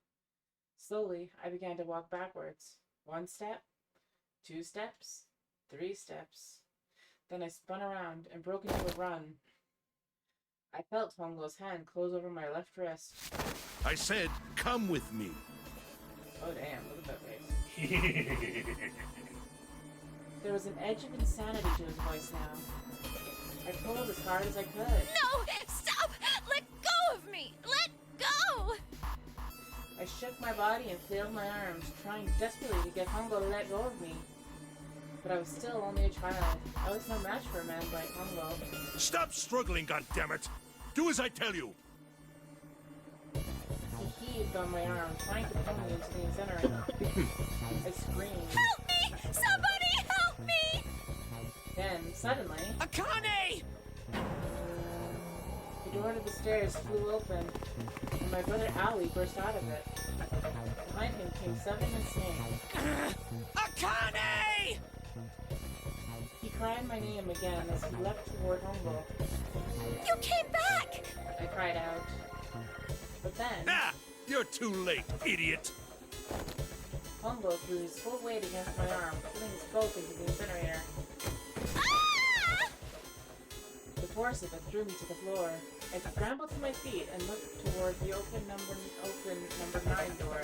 A: Slowly, I began to walk backwards. 1 step, 2 steps, 3 steps. Then I spun around and broke into a run. I felt Hongo's hand close over my left wrist.
D: I said, come with me.
A: Oh damn, look at that face. There was an edge of insanity to his voice now. I pulled as hard as I could.
E: No! Stop! Let go of me! Let go!
A: I shook my body and flailed my arms, trying desperately to get Hongo to let go of me. But I was still only a child. I was no match for a man like Hongo.
D: Stop struggling, goddammit! Do as I tell you!
A: He heaved on my arm, trying to pull me into the incinerator. I screamed.
E: Help me! Somebody help me!
A: Then, suddenly...
H: Akane!
A: The door to the stairs flew open, and my brother Owie burst out of it. Behind him came Seven and Snake.
H: Akane!
A: He cried my name again as he leapt toward Hongo.
E: You came back!
A: I cried out. But then,
D: Ah! You're too late, idiot!
A: Hongo threw his full weight against my arm, pulling us both into the incinerator.
E: Ah!
A: The force of it threw me to the floor. I scrambled to my feet and looked toward the open number 9 door.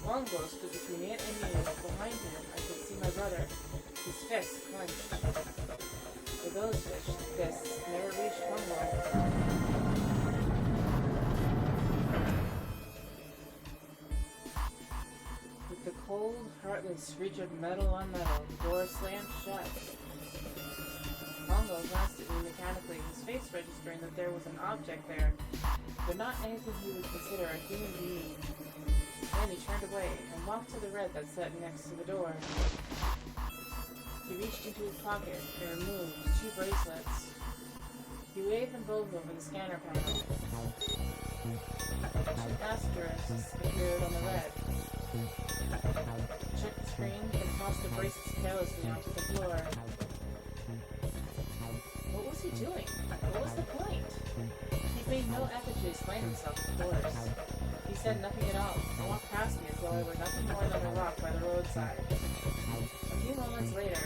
A: Hongo stood between it and me. Behind him, I could see my brother, his fists clenched. But those fists never reached Hongo. With the cold, heartless screech of metal on metal, the door slammed shut. Hongo glanced at me mechanically, his face registering that there was an object there, but not anything he would consider a human being. Then he turned away and walked to the red that sat next to the door. He reached into his pocket and removed 2 bracelets. He waved them both over the scanner panel. 2 asterisks appeared on the red. He checked the screen, then tossed the bracelets carelessly onto the floor. What was he doing? What was the point? He made no effort to explain himself, of course. He said nothing at all, and walked past me as though I were nothing more than a rock by the roadside. A few moments later,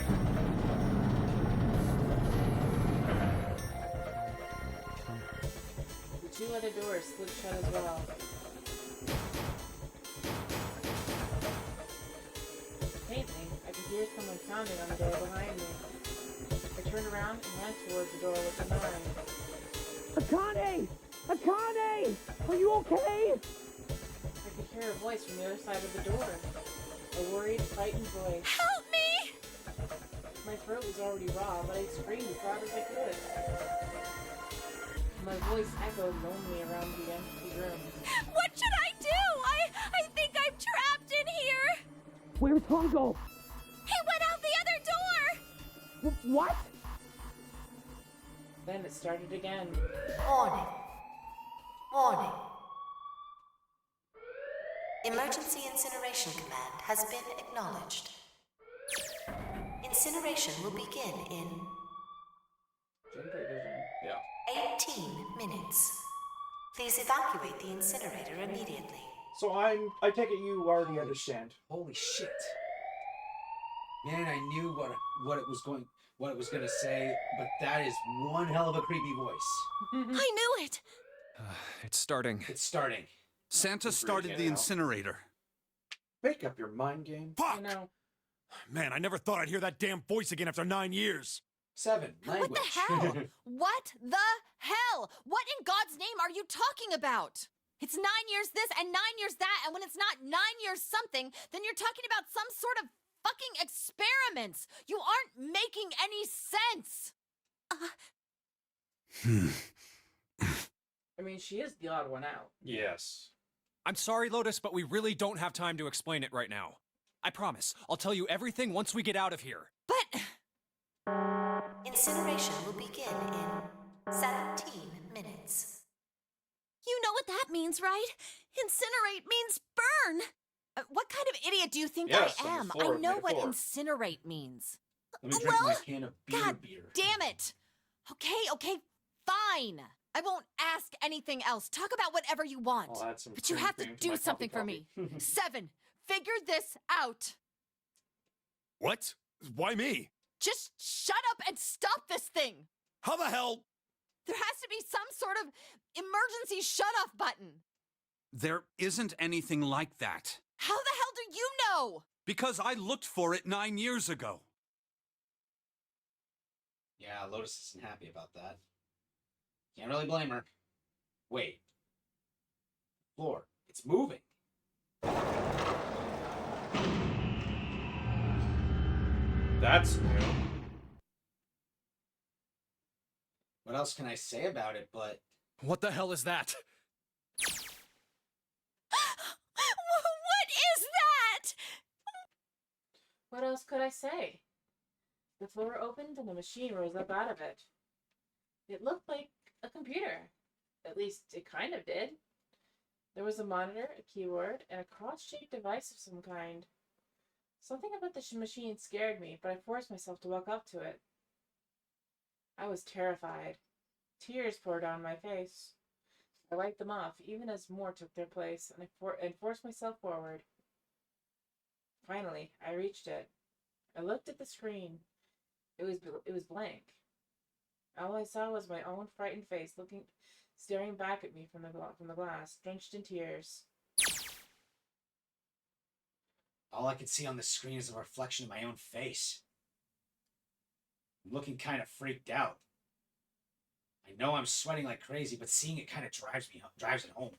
A: the 2 other doors slid shut as well. Faintly, I could hear someone pounding on the door behind me. I turned around and ran toward the door with the 9.
N: Akane! Akane! Are you okay?
A: I could hear a voice from the other side of the door. A worried, frightened voice.
E: Help me!
A: My throat was already raw, but I screamed as loud as I could. My voice echoed lonely around the empty room.
E: What should I do? I think I'm trapped in here!
N: Where's Hongo?
E: He went out the other door!
N: What?
A: Then it started again.
M: Warning. Warning. Emergency Incineration Command has been acknowledged. Incineration will begin in
A: Ginpei vision.
K: Yeah.
M: 18 minutes. Please evacuate the incinerator immediately.
K: So I take it you already understand.
B: Holy shit. Man, I knew what it was gonna say, but that is one hell of a creepy voice.
E: I knew it!
C: It's starting.
B: It's starting.
L: Santa started the incinerator.
K: Make up your mind game.
J: Fuck!
A: You know,
J: Man, I never thought I'd hear that damn voice again after 9 years.
B: 7. Language.
G: What the hell? What the hell? What in God's name are you talking about? It's 9 years this and 9 years that, and when it's not 9 years something, then you're talking about some sort of fucking experiments. You aren't making any sense.
A: I mean, she is the odd one out.
K: Yes.
C: I'm sorry, Lotus, but we really don't have time to explain it right now. I promise, I'll tell you everything once we get out of here.
E: But
M: Incineration will begin in 17 minutes.
E: you know what that means, right? Incinerate means burn!
G: What kind of idiot do you think
K: Yes,
G: I
K: on the
G: am?
K: floor
G: I
K: of
G: know what
K: metaphor.
G: incinerate means.
B: Let me drink my
E: Well,
B: can of
G: God
B: beer.
G: damn it! Okay, fine. I won't ask anything else. Talk about whatever you want.
K: I'll add some
G: But you
K: cream
G: have to
K: cream to
G: do
K: my
G: something for
K: coffee.
G: me. 7. Figure this out.
J: What? Why me?
G: Just shut up and stop this thing.
J: How the hell?
G: There has to be some sort of emergency shut-off button.
L: There isn't anything like that.
G: How the hell do you know?
L: Because I looked for it 9 years ago.
B: Yeah, Lotus isn't happy about that. Can't really blame her. Wait. Floor. It's moving.
K: That's new.
B: What else can I say about it, but...
C: What the hell is that?
E: What is that?
A: What else could I say? The floor opened and the machine rose up out of it. It looked like a computer. At least it kind of did. There was a monitor, a keyboard, and a cross-shaped device of some kind. Something about the machine scared me, but I forced myself to walk up to it. I was terrified. Tears poured down my face. I wiped them off, even as more took their place, and forced myself forward. Finally, I reached it. I looked at the screen. It was blank. All I saw was my own frightened face, staring back at me from the glass, drenched in tears.
B: All I could see on the screen is a reflection of my own face. I'm looking kind of freaked out. I know I'm sweating like crazy, but seeing it kind of drives it home.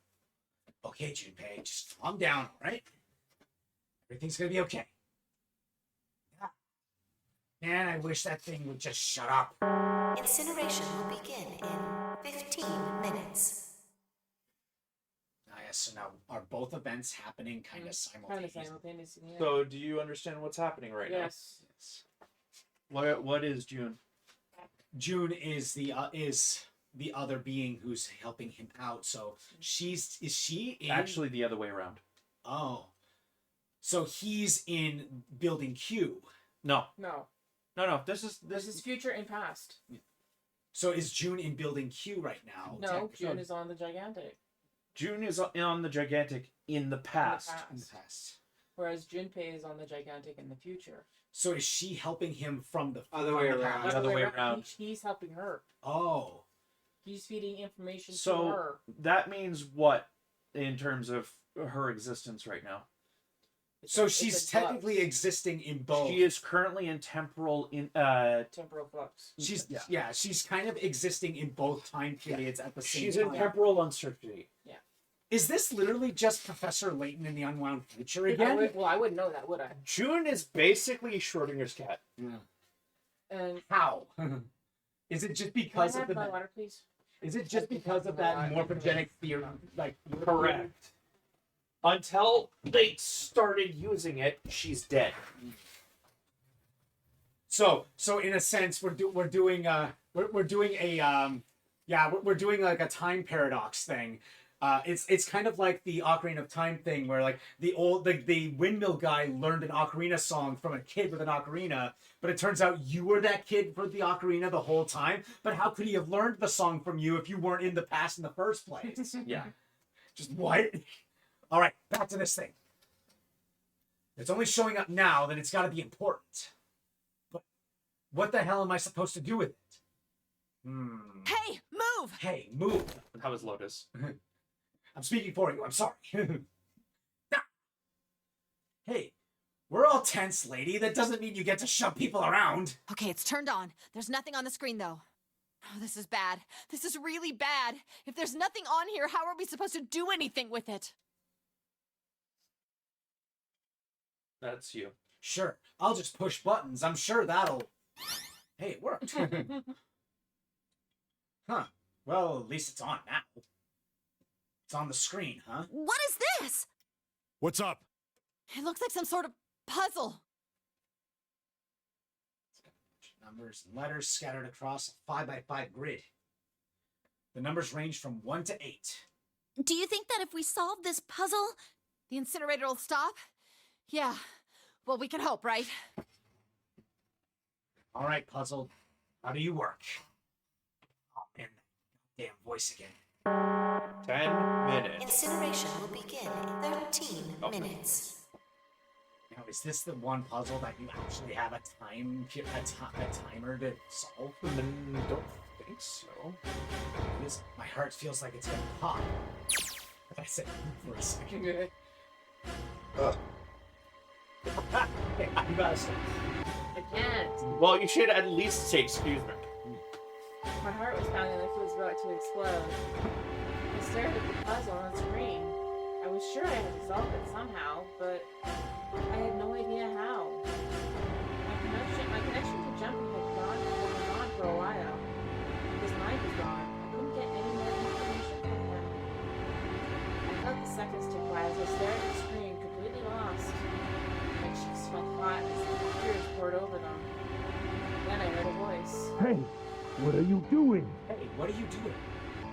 B: Okay, Junpei, just calm down, all right? Everything's gonna be okay. Yeah. Man, I wish that thing would just shut up.
M: Incineration will begin in 15 minutes.
B: Ah, yes, so now are both events happening kind of simultaneously?
A: Yeah.
K: So, do you understand what's happening right
A: Yes.
K: now? What is June?
B: June is the other being who's helping him out. So is she in...
K: Actually, the other way around.
B: Oh. So he's in Building Q.
K: No.
A: No.
K: This is
A: future and past.
B: So is June in Building Q right now?
A: No, June is on the Gigantic.
K: June is on the Gigantic in the past.
B: In the past.
A: Whereas Junpei is on the Gigantic in the future.
B: So is she helping him from the
I: other way around?
K: The other way around.
A: He's helping her.
B: Oh.
A: He's feeding information to
K: So
A: her.
K: that means what in terms of her existence right now?
B: So she's technically existing in both.
K: She is currently in temporal
A: flux.
B: She's kind of existing in both time periods at the same time.
K: She's in temporal uncertainty.
A: Yeah.
B: Is this literally just Professor Layton in the Unwound Future again?
A: I wouldn't know that, would I?
K: June is basically Schrodinger's cat.
B: Yeah.
A: And
B: how? Is it just because
A: Can I
B: of
A: have
B: the
A: my water, please?
B: Is it just because of that morphogenic theory? Like
K: Correct. Until they started using it, she's dead.
B: So in a sense, we're doing like a time paradox thing. It's kind of like the Ocarina of Time thing, where like the windmill guy learned an ocarina song from a kid with an ocarina, but it turns out you were that kid for the ocarina the whole time. But how could he have learned the song from you if you weren't in the past in the first place?
K: Yeah.
B: Just what? All right, back to this thing. If it's only showing up now, then it's got to be important. But what the hell am I supposed to do with it?
G: Hey, move!
B: Hey, move!
K: That was Lotus.
B: I'm speaking for you. I'm sorry. Hey, we're all tense, lady. That doesn't mean you get to shove people around.
G: Okay, it's turned on. There's nothing on the screen, though. Oh, this is bad. This is really bad. If there's nothing on here, how are we supposed to do anything with it?
K: That's you.
B: Sure, I'll just push buttons. I'm sure that'll... Hey, it worked. Huh. Well, at least it's on now. It's on the screen, huh?
G: What is this?
J: What's up?
G: It looks like some sort of puzzle.
B: Numbers and letters scattered across a 5x5 grid. The numbers range from 1 to 8.
G: Do you think that if we solve this puzzle, the incinerator will stop? Yeah. Well, we can hope, right?
B: All right, puzzle. How do you work? Oh, man. Damn voice again.
K: 10 minutes.
M: Incineration will begin in 13 minutes.
B: Now, is this the one puzzle that you actually have a timer to solve?
K: Don't think so.
B: My heart feels like it's gonna pop. I said for a second. Okay, you gotta stop.
A: I can't.
K: Well, you should at least say excuse me.
A: My heart was pounding like it was about to explode. I stared at the puzzle on the screen. I was sure I had to solve it somehow, but I had no idea how. My connection to jumping had gone on for a while. His mind was gone. I couldn't get any more information from him. I felt the seconds tick by as I stared at the screen, completely lost. My cheeks felt hot as the tears poured over them. Then I heard a voice.
N: Hey, what are you doing?
B: Hey, what are you doing?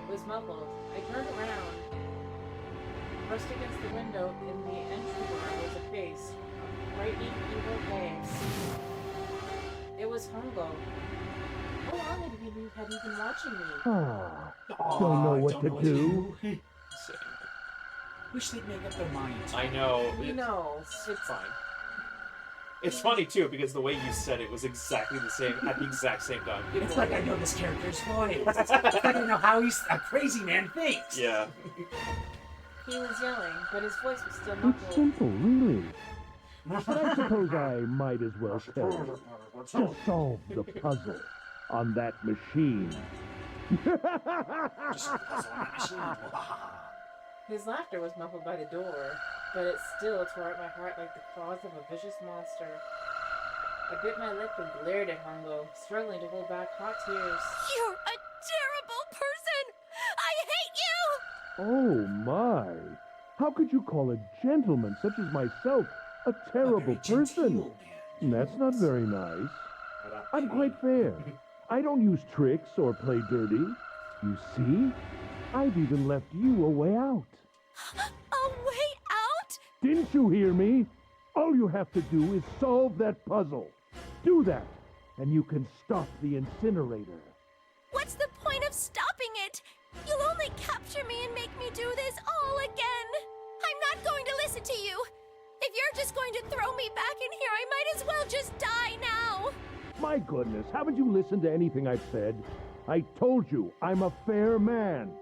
A: It was muffled. I turned around. Pressed against the window in the entry door was a face. frightening evil face. It was Hongo. How long had he been watching me?
N: Don't know what to do.
B: Wish they'd make up their minds.
K: I know.
A: He knows.
K: It's fine. It's funny too because the way you said it was exactly the same at the exact same time.
B: It's like I know this character's voice. It's like I know how a crazy man thinks.
K: Yeah.
A: He was yelling, but his voice was still
N: It's
A: muffled.
N: simple, really. But I suppose I might as well tell you. Just solve the puzzle on that machine.
A: His laughter was muffled by the door, but it still tore at my heart like the claws of a vicious monster. I bit my lip and glared at Hongo, struggling to hold back hot tears.
E: You're a terrible person! I hate you!
N: Oh my! How could you call a gentleman such as myself a terrible person? That's not very nice. I'm quite fair. I don't use tricks or play dirty. You see? I've even left you a way out.
E: A way out?
N: Didn't you hear me? All you have to do is solve that puzzle. Do that, and you can stop the incinerator.
E: What's the point of stopping it? You'll only capture me and make me do this all again. I'm not going to listen to you. If you're just going to throw me back in here, I might as well just die now.
N: My goodness, haven't you listened to anything I've said? I told you, I'm a fair man.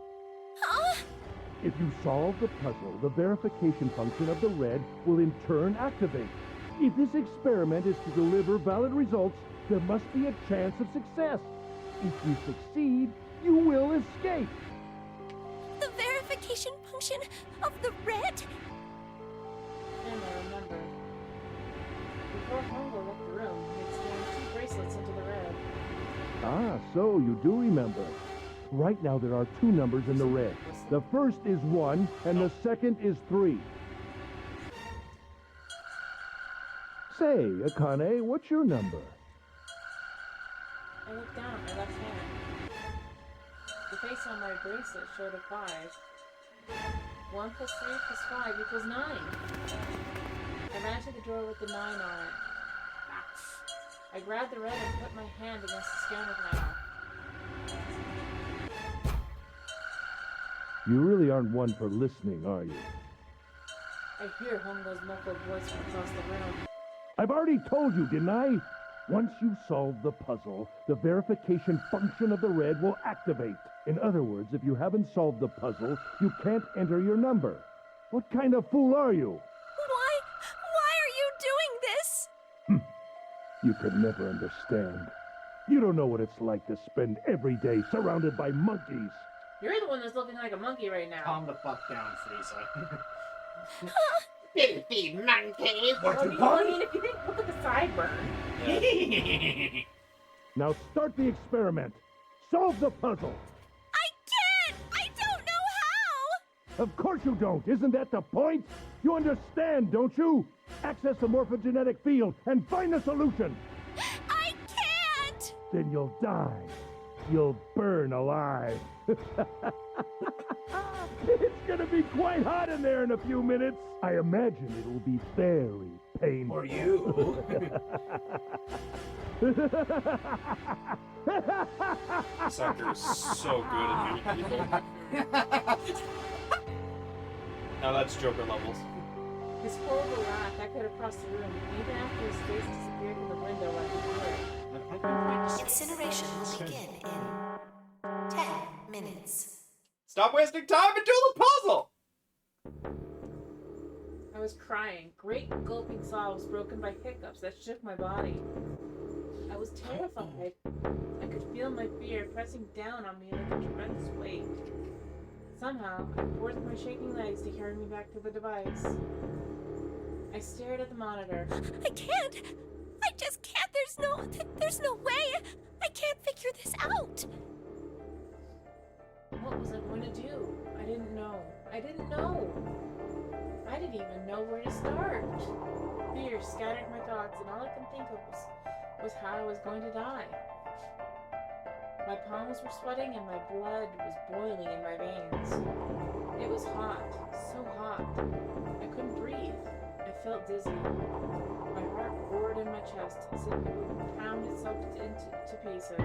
E: Huh?
N: If you solve the puzzle, the verification function of the red will in turn activate. If this experiment is to deliver valid results, there must be a chance of success. If you succeed, you will escape.
E: The verification function of the red?
A: And I remembered. Before Hongo left the room, he had scanned 2 bracelets into the red.
N: Ah, so you do remember. Right now there are 2 numbers in the red. The first is 1, and the second is 3. Say, Akane, what's your number?
A: I looked down at my left hand. The face on my bracelet showed a 5. 1 plus 3 plus 5 equals 9. I ran to the door with the 9 on it. I grabbed the red and put my hand against the scanner panel.
N: You really aren't one for listening, are you?
A: I hear Hongo's muffled voice from across the room.
N: I've already told you, didn't I? Once you solve the puzzle, the verification function of the red will activate. In other words, if you haven't solved the puzzle, you can't enter your number. What kind of fool are you?
E: Why are you doing this?
N: You could never understand. You don't know what it's like to spend every day surrounded by monkeys.
A: You're the one that's looking like a monkey right now.
B: Calm the fuck down, Frieza.
A: Filthy monkey!
B: What you
A: I
B: call
A: mean, if you think, look at the sideburn.
N: Now start the experiment. Solve the puzzle.
E: I can't! I don't know how!
N: Of course you don't. Isn't that the point? You understand, don't you? Access the morphogenetic field and find the solution.
E: I can't!
N: Then you'll die. You'll burn alive. It's gonna be quite hot in there in a few minutes. I imagine it'll be very painful.
B: For you.
K: This actor is so good at muting people. Now that's Joker levels.
A: His horrible laugh echoed across the room, even after his face disappeared from the window I could hear it.
M: Incineration will begin in 10 minutes.
K: Stop wasting time and do the puzzle!
A: I was crying, great gulping sobs broken by hiccups that shook my body. I was terrified. I could feel my fear pressing down on me like a tremendous weight. Somehow, I forced my shaking legs to carry me back to the device. I stared at the monitor.
E: I can't! I just can't! There's no way! I can't figure this out!
A: What was I going to do? I didn't know. I didn't know. I didn't even know where to start. Fear scattered my thoughts, and all I could think of was how I was going to die. My palms were sweating and my blood was boiling in my veins. It was hot, so hot. I couldn't breathe. I felt dizzy. My heart roared in my chest as if it would pound itself into pieces.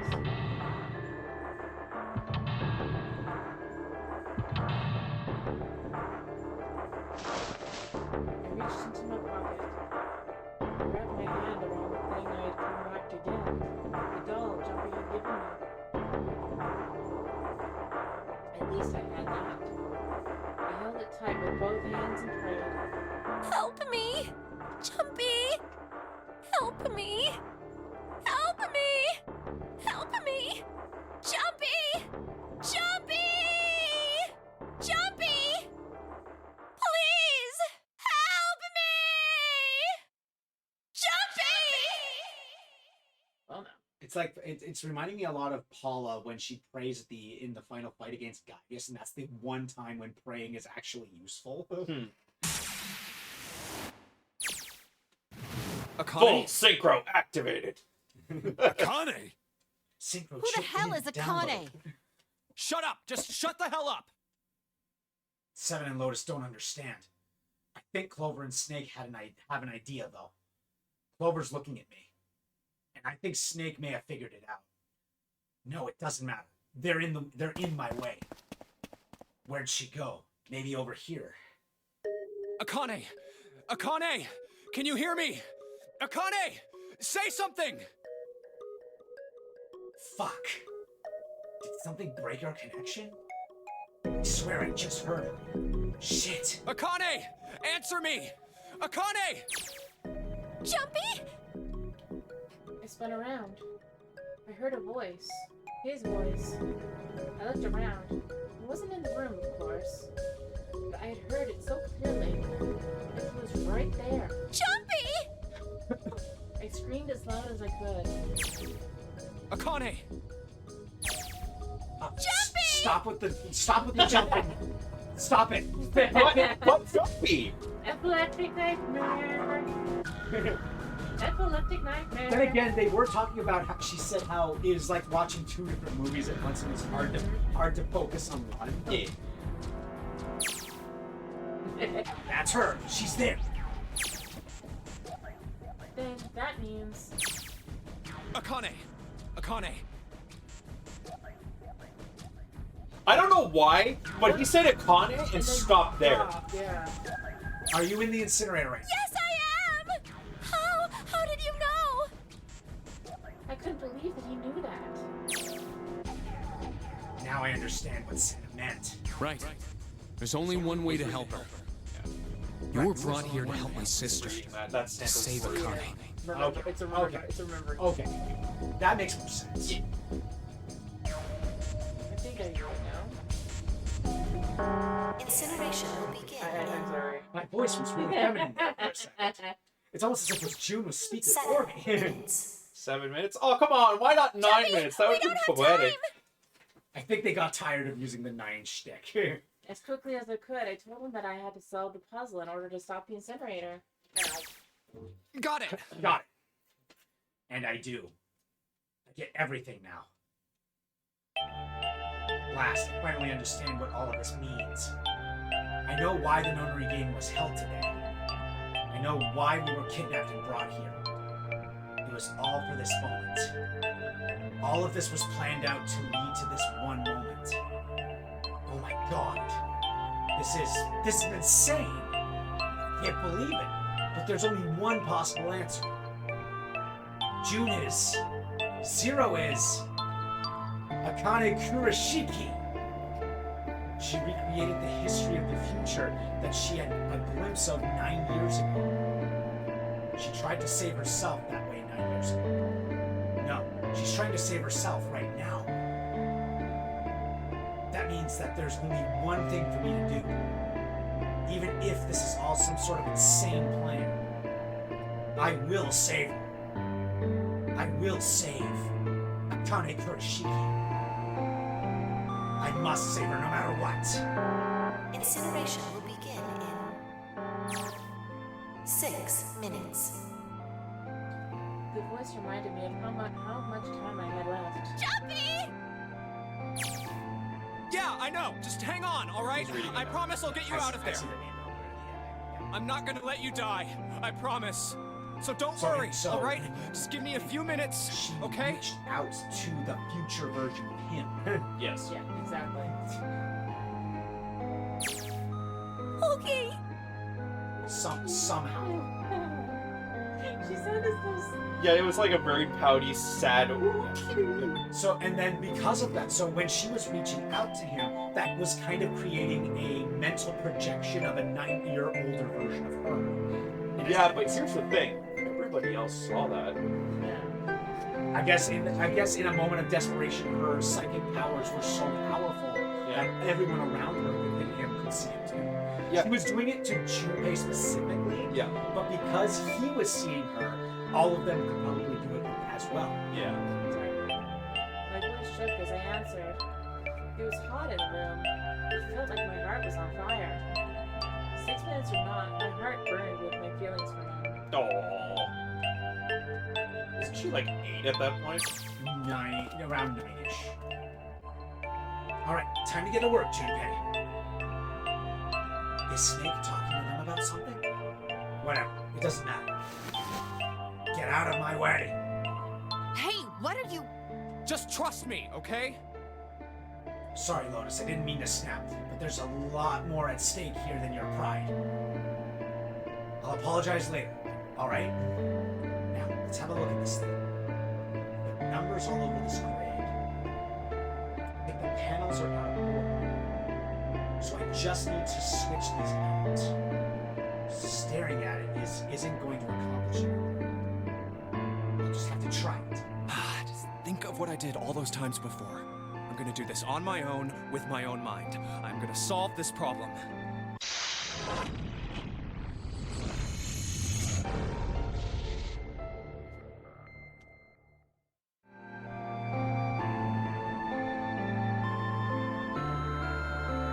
A: I reached into my pocket. I wrapped my hand around the thing I had come back to get. The doll Jumpy had given me. At least I had that. I held it tight with both hands and prayed.
E: Help me! Jumpy! Help me! Help me! Help me! Jumpy! Jumpy! Jumpy! Please! Help me! Jumpy!
A: Well, no.
B: It's like it's reminding me a lot of Paula when she prays in the final fight against Gaius, and that's the one time when praying is actually useful.
K: Full synchro activated.
J: Akane!
B: Synchro
G: Who the
B: chip
G: hell
B: in
G: is
B: download.
G: Akane?
C: Shut up! Just shut the hell up!
B: Seven and Lotus don't understand. I think Clover and Snake have an idea though. Clover's looking at me, and I think Snake may have figured it out. No, it doesn't matter. They're in my way. Where'd she go? Maybe over here.
C: Akane! Akane! Can you hear me? Akane! Say something!
B: Fuck. Did something break our connection? I swear I just heard her. Shit.
C: Akane! Answer me! Akane!
E: Jumpy?
A: I spun around. I heard a voice. His voice. I looked around. He wasn't in the room, of course. But I had heard it so clearly. It was right there.
E: Jumpy!
A: I screamed as loud as I could.
C: Akane!
E: Jumpy!
B: Stop with the jumping. Stop it.
K: What Jumpy?
A: Epileptic nightmare. Epileptic nightmare.
B: Then again, they were talking about how she said how it was like watching two different movies at once, and it's hard to focus on one.
K: Yeah.
B: That's her. She's there.
A: Then that means
C: Akane! Akane!
K: I don't know why, but he said Akane and stopped there.
A: Yeah.
B: Are you in the incinerator right
E: Yes, I am! How did you know?
A: I couldn't believe that he knew that.
B: now? Now I understand what Santa meant.
H: Right. There's only one way to help her. You were brought here to help my sister.
K: That's
H: To save Akane.
A: Remember, it's a remember. It's a remembering.
B: Okay. That makes more sense.
A: I think I know now.
M: Incineration will begin.
A: I'm sorry.
B: My voice was really feminine there for a second. It's almost as if it was June was speaking for me.
M: 7 minutes.
K: 7 minutes? Oh, come on. Why not 9 minutes? That would be poetic.
B: I think they got tired of using the 9 shtick.
A: As quickly as I could, I told him that I had to solve the puzzle in order to stop the incinerator.
C: Got it!
B: Got it. And I do. I get everything now. Last, I finally understand what all of this means. I know why the notary game was held today. I know why we were kidnapped and brought here. It was all for this moment. All of this was planned out to lead to this one moment. Oh my god. This is insane. I can't believe it. But there's only one possible answer. June is. Zero is. Akane Kurashiki. She recreated the history of the future that she had a glimpse of 9 years ago. She tried to save herself that way 9 years ago. No, she's trying to save herself right now. That means that there's only one thing for me to do. Even if this is all some sort of insane plan. I will save her. I will save Akane Kurashiki. I must save her no matter what.
M: Incineration will begin in 6 minutes.
A: The voice reminded me of how much time I had left.
E: Jumpy!
C: Yeah, I know. Just hang on, alright? I promise I'll get you out of there. I'm not gonna let you die. I promise. So don't
B: Sorry,
C: worry,
B: so-
C: all right? Just give me a few minutes,
B: She
C: okay?
B: reached out to the future version of him.
K: Yes.
A: Yeah, exactly.
E: Okay.
B: Somehow.
A: She sounded so.
K: Yeah, it was like a very pouty, sad.
B: So, and then because of that, so when she was reaching out to him, that was kind of creating a mental projection of a 9-year-older version of her. And
K: Yeah, but here's the thing. Everybody else saw that.
B: I guess in a moment of desperation, her psychic powers were so powerful that everyone around her within him could see it too.
K: Yeah.
B: He was doing it to Junpei specifically.
K: Yeah.
B: But because he was seeing her, all of them could probably do it as well.
K: Yeah.
A: My voice shook as I answered. It was hot in the room. I felt like my heart was on fire. 6 minutes or not, my heart burned with my feelings for him.
K: Aww. Isn't she like 8 at that point?
B: 9, around 9-ish. Alright, time to get to work, Junpei. Is Snake talking to them about something? Whatever, it doesn't matter. Get out of my way!
G: Hey, what are you?
C: Just trust me, okay?
B: Sorry, Lotus, I didn't mean to snap, but there's a lot more at stake here than your pride. I'll apologize later, alright? Now, let's have a look at this thing. The numbers all over this grid. I think the panels are out of order. So I just need to switch these out. Staring at it isn't going to accomplish anything. I'll just have to try it.
C: Just think of what I did all those times before. I'm gonna do this on my own, with my own mind. I'm gonna solve this problem.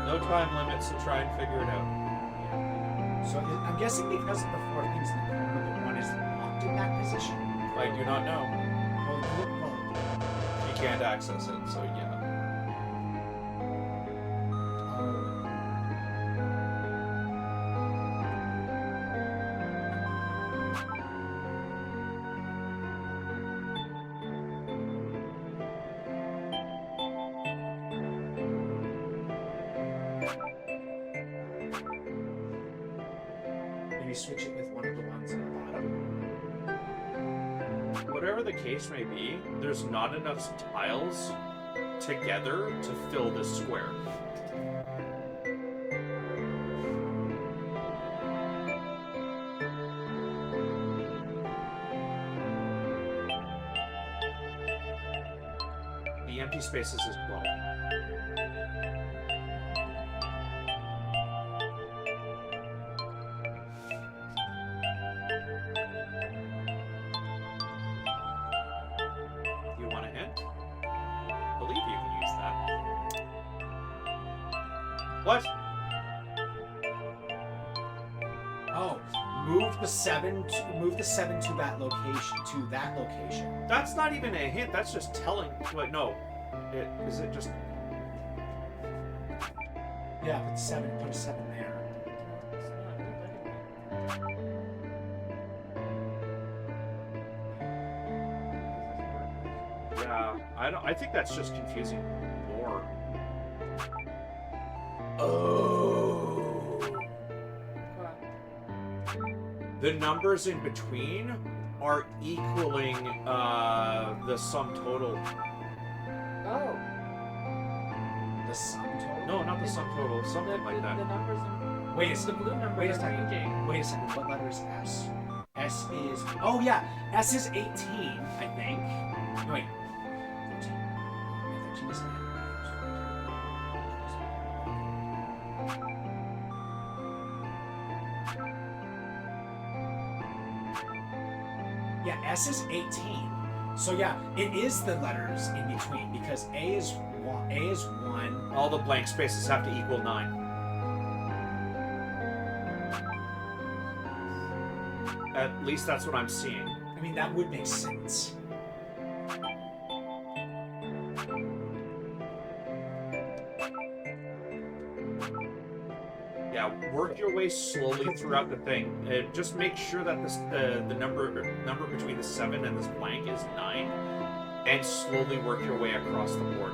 K: No time limit, so try and figure it out.
B: So I'm guessing because of the 4 things in the corner, the one is locked in that position.
K: I do not know.
B: Well,
K: You can't access it, so yeah.
B: maybe switch it with one of the ones at the bottom.
K: Whatever the case may be, there's not enough tiles together to fill this square. The empty spaces is 12. You want a hint? I believe you can use that. What?
B: Oh, move the 7 to that location.
K: That's not even a hint. That's just telling. Wait, no. Is it just?
B: Yeah, put a 7 there.
K: Yeah, I think that's just confusing more.
B: Oh.
K: The numbers in between are equaling the sum total.
A: Oh.
B: The sum total?
K: No, not the sum total. Something like that.
A: The numbers in
B: Wait a
A: the
B: second.
A: blue numbers
B: Wait a
A: are
B: second.
A: changing.
B: Wait a second. What letter is S? S is. Oh yeah, S is 18, I think. No, wait. 13. Yeah, 13 is Yeah, S is 18. So yeah, it is the letters in between because A is 1. A is 1.
K: All the blank spaces have to equal 9. At least that's what I'm seeing.
B: I mean, that would make sense.
K: Yeah, Yeah, work your way slowly throughout the thing. Just make sure that the number between the 7 and this blank is 9, and slowly work your way across the board.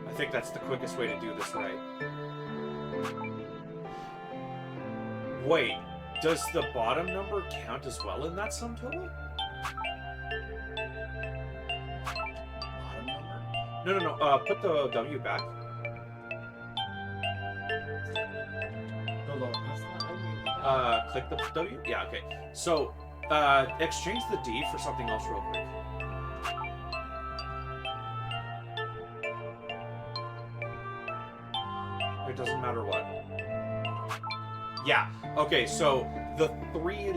K: I think that's the quickest way to do this right. Wait, does the bottom number count as well in that sum total?
B: Bottom number?
K: No. Put the W back.
B: The lower.
K: Click the W? Yeah, okay. So, exchange the D for something else real quick. It doesn't matter what. Yeah, okay, so the three,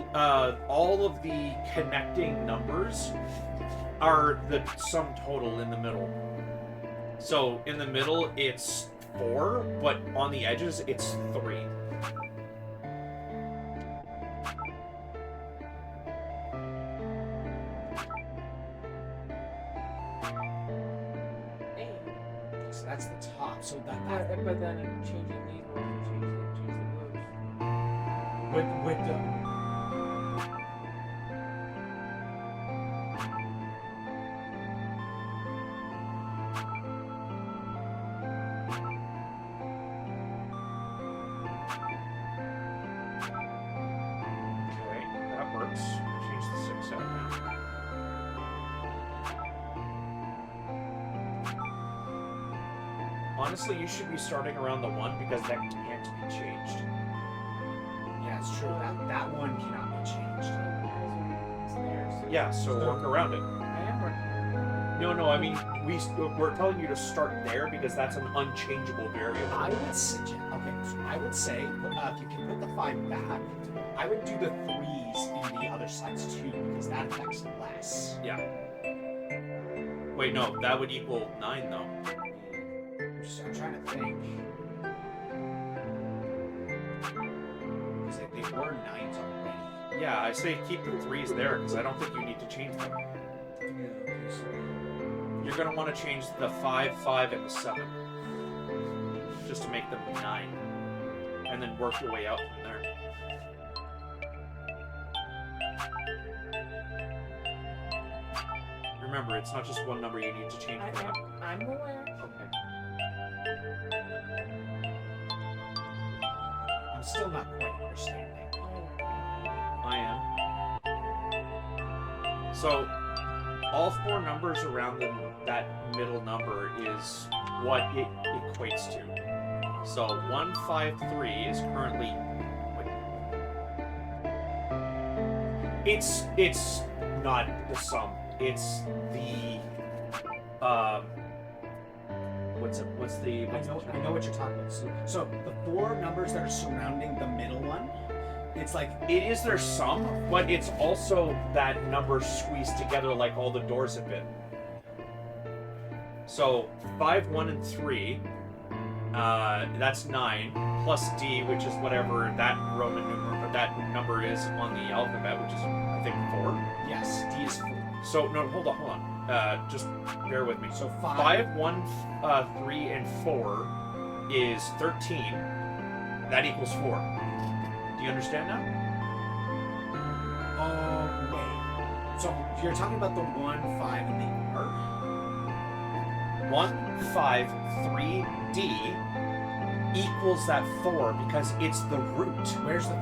K: all of the connecting numbers are the sum total in the middle. So, in the middle, it's 4, but on the edges, it's 3.
B: So that's the top. So that.
A: But then changing these ones, change the blues.
B: With the.
K: Okay, that works. Change the 6 out now. Honestly, you should be starting around the 1 because that can't be changed.
B: Yeah, it's true. That one cannot be changed.
A: It's there. So
K: Yeah, so work around it.
A: I am working.
K: No, I mean, we're telling you to start there because that's an unchangeable variable.
B: I would suggest. Okay, so I would say if you can put the 5 back, I would do the 3s in the other sides too because that affects less.
K: Yeah. Wait, no, that would equal 9 though.
B: I'm trying to think. Because they were 9s already.
K: Yeah, I say keep the 3s there because I don't think you need to change them.
B: Yeah, okay, so.
K: You're going to want to change the 5, 5, and the 7. Just to make them 9. And then work your way out from there. Remember, it's not just one number you need to change for them.
A: I'm aware.
K: Okay.
B: I'm still not quite understanding.
K: I am. So, all 4 numbers around that middle number is what it equates to. So 153 is currently. It's not the sum. It's the what's the
B: I know what you're talking about. So the 4 numbers that are surrounding the middle one, it's like
K: it is their sum, but it's also that number squeezed together like all the doors have been. So 5, 1, and 3, that's 9, plus D, which is whatever that Roman numeral, that number is on the alphabet, which is I think 4.
B: Yes, D is 4.
K: So no, hold on. Just bear with me.
B: So
K: 5, 1, 3, and 4 is 13. That equals 4. Do you understand now?
B: Wait. So you're talking about the 1, 5, and the R?
K: 1, 5, 3, D equals that 4 because it's the root.
B: Where's the 3?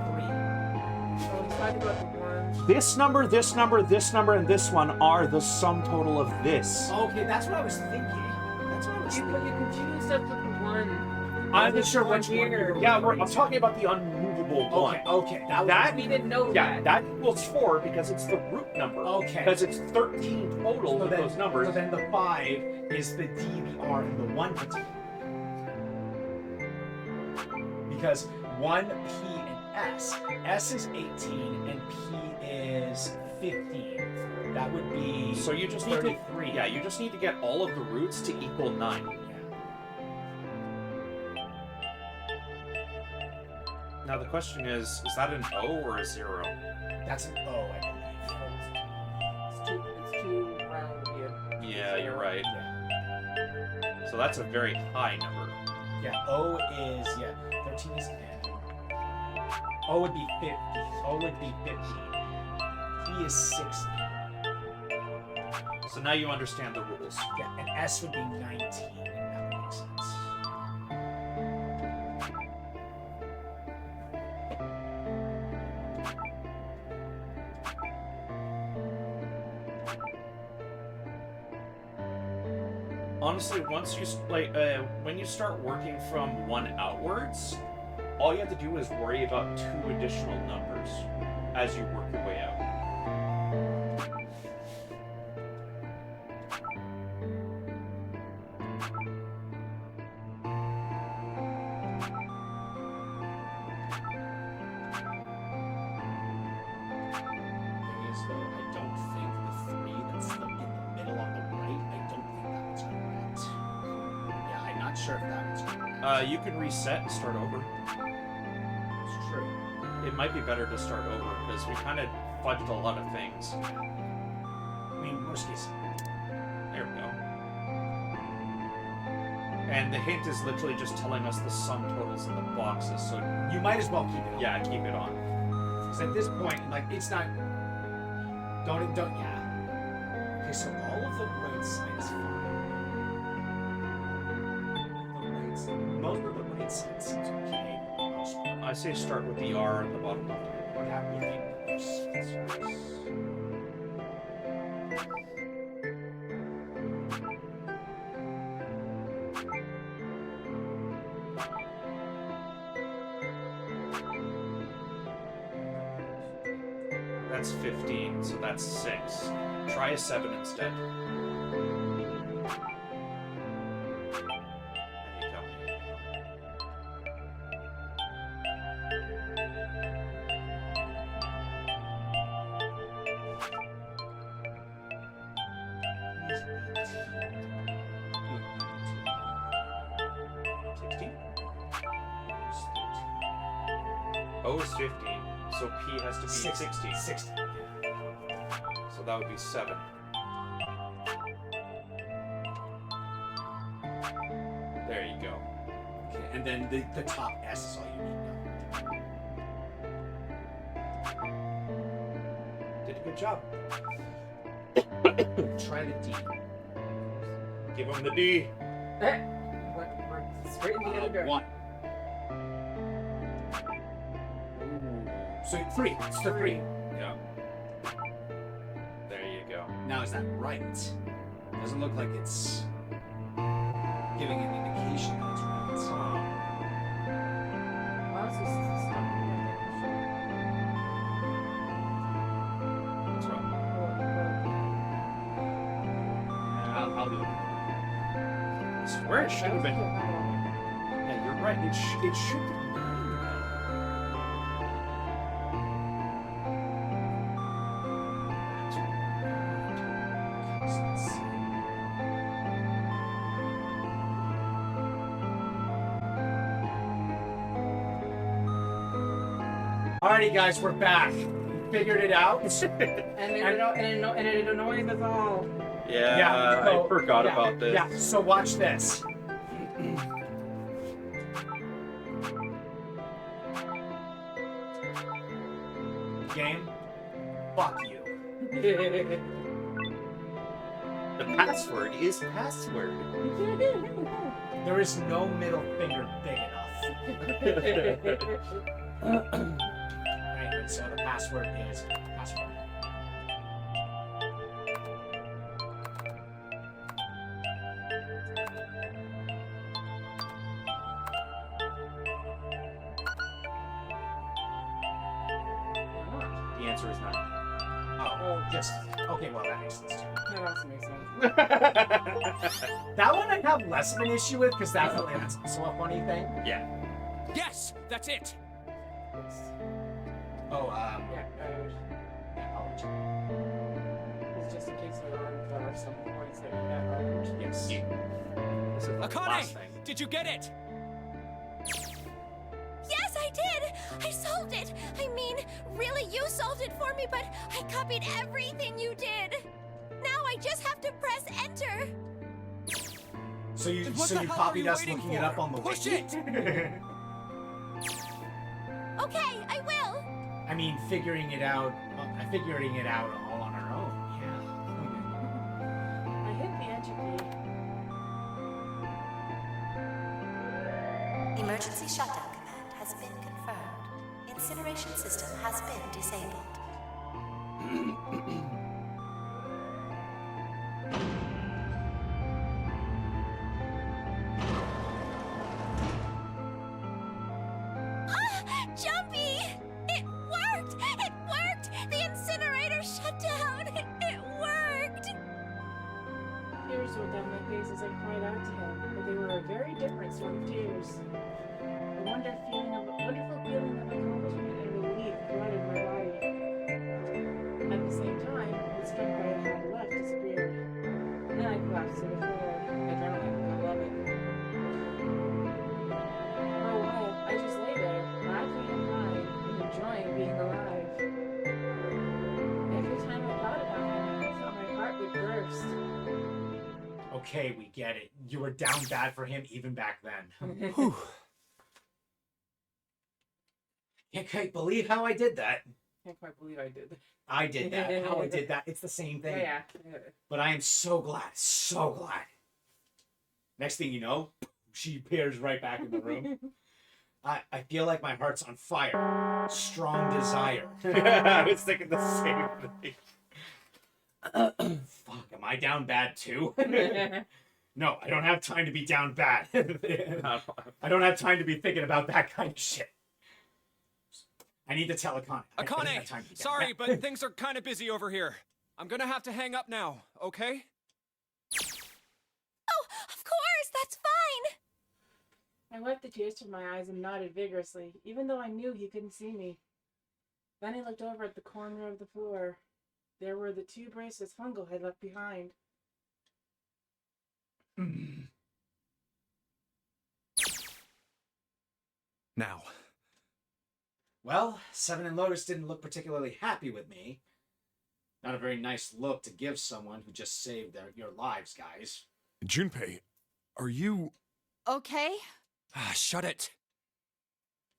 A: So let's talk about the ones.
K: This number, this number, this number, and this one are the sum total of this.
B: Okay, that's what I was thinking. That's what I was thinking.
A: You confused us with the one.
K: I'm not sure which one.
A: here.
K: Yeah, I'm talking about the unmovable one.
B: Okay.
K: That
A: we didn't know
K: yeah,
A: that.
K: that equals 4 because it's the root number.
B: Okay.
K: Because it's 13 total with those numbers.
B: So then the 5 is the D, the R, and the 1 to D. Because 1, P, and S. S is 18 and P is 15. That would be
K: So you just
B: 33.
K: need to, you just need to get all of the roots to equal 9. Now the question is that an O or a 0?
B: That's an O, I believe.
A: It's too round here.
K: Yeah, you're right. So that's a very high number.
B: Yeah, O is 13 is O would be 50. O would be 15. P is 60.
K: So now you understand the rules.
B: Yeah, and S would be 19. That makes sense.
K: Honestly, once you when you start working from 1 outwards, all you have to do is worry about 2 additional numbers as you work your way out.
B: Thing is, though, I don't think the 3 that's in the middle on the right, I don't think that one's correct. Yeah, I'm not sure if that one's correct.
K: You can reset and start over.
B: It's true.
K: It might be better to start over because we kind of fudged a lot of things.
B: I mean, worst case.
K: There we go. And the hint is literally just telling us the sum totals in the boxes, so
B: You might as well keep it on.
K: yeah, keep it on.
B: Because at this point, like, it's not. Don't, yeah. Okay, so all of the right side is fine. Most of the right side seems okay. for the most part.
K: I say start with the R at the bottom left.
B: What happened? You think there's
K: That's 15, so that's 6. Try a 7 instead. There you go. O is 15, so P has to be 16.
B: 60.
K: So that would be 7. There you go.
B: Okay, and then the top S is all you need now.
K: Did a good job.
B: Try the D.
K: Give him the D.
A: We're straight in the other direction.
B: 1. So 3. It's the 3.
K: Yeah. There you go.
B: Now is that right? Doesn't look like it's giving an indication that it's right.
A: Honestly, since it's not
K: What's wrong?
B: I'll do it.
K: I swear it should have been.
B: Yeah, you're right. It should be 9. Alrighty, guys, we're back. We figured it out.
A: and it annoys us all.
K: Yeah,
B: so-
K: I forgot
B: yeah,
K: about this.
B: Yeah, so watch this. Game, fuck you.
K: The password is password.
B: There is no middle finger big enough. Right, so the password is password.
K: The answer is 9.
B: Oh, just okay. Well, that makes sense too.
A: That also makes sense.
B: That one I have less of an issue with because that's also a funny thing.
K: Yeah.
H: Yes, that's it.
B: Oh,
A: Yeah,
B: I'll let you.
A: it's just in case there are some points that aren't.
B: Yes.
K: This is the
H: Akane,
K: last thing.
H: did you get it?
E: Yes, I did! I solved it! I mean, really, you solved it for me, but I copied everything you did! Now I just have to press enter!
B: So you
C: Then what
B: so
C: the
B: you
C: hell are
B: copied
C: you
B: us
C: waiting
B: looking it
C: for?
B: up on the
C: Push
B: wiki?
C: it!
E: Okay, I will.
B: I mean, figuring it out all on our own. Yeah.
A: I hit the enter key.
M: Emergency shutdown command has been confirmed. Incineration system has been disabled.
E: Jumpy! It worked! It worked! The incinerator shut down! It worked!
A: Tears rolled down my face as I cried out to him, but they were a very different sort of tears. A wonderful feeling of accomplishment and relief flooded my body. At the same time, the strength I had left disappeared. And then I collapsed to the floor. Adrenaline got loving. For a while, I just lay there, laughing and crying, and enjoying being alive. Every time I thought about him, I thought my heart would burst.
B: Okay, we get it. You were down bad for him even back then. Can't quite believe how I did that.
A: Can't quite believe I did.
B: I did that. How I did that. It's the same thing.
A: Yeah.
B: But I am so glad. So glad. Next thing you know, she appears right back in the room. I feel like my heart's on fire. Strong desire.
K: I was thinking the same thing.
B: Fuck, am I down bad too? No, I don't have time to be down bad. I don't have time to be thinking about that kind of shit. I need to tell Akane. I don't have time to be down
C: Sorry,
B: bad.
C: but things are kind of busy over here. I'm gonna have to hang up now, okay?
E: Oh, of course, that's fine.
A: I wiped the tears from my eyes and nodded vigorously, even though I knew he couldn't see me. Then I looked over at the corner of the floor. There were the 2 bracelets Fungal had left behind.
C: Now.
B: Well, Seven and Lotus didn't look particularly happy with me. Not a very nice look to give someone who just saved your lives, guys.
J: Junpei, are you...
G: Okay.
C: Shut it.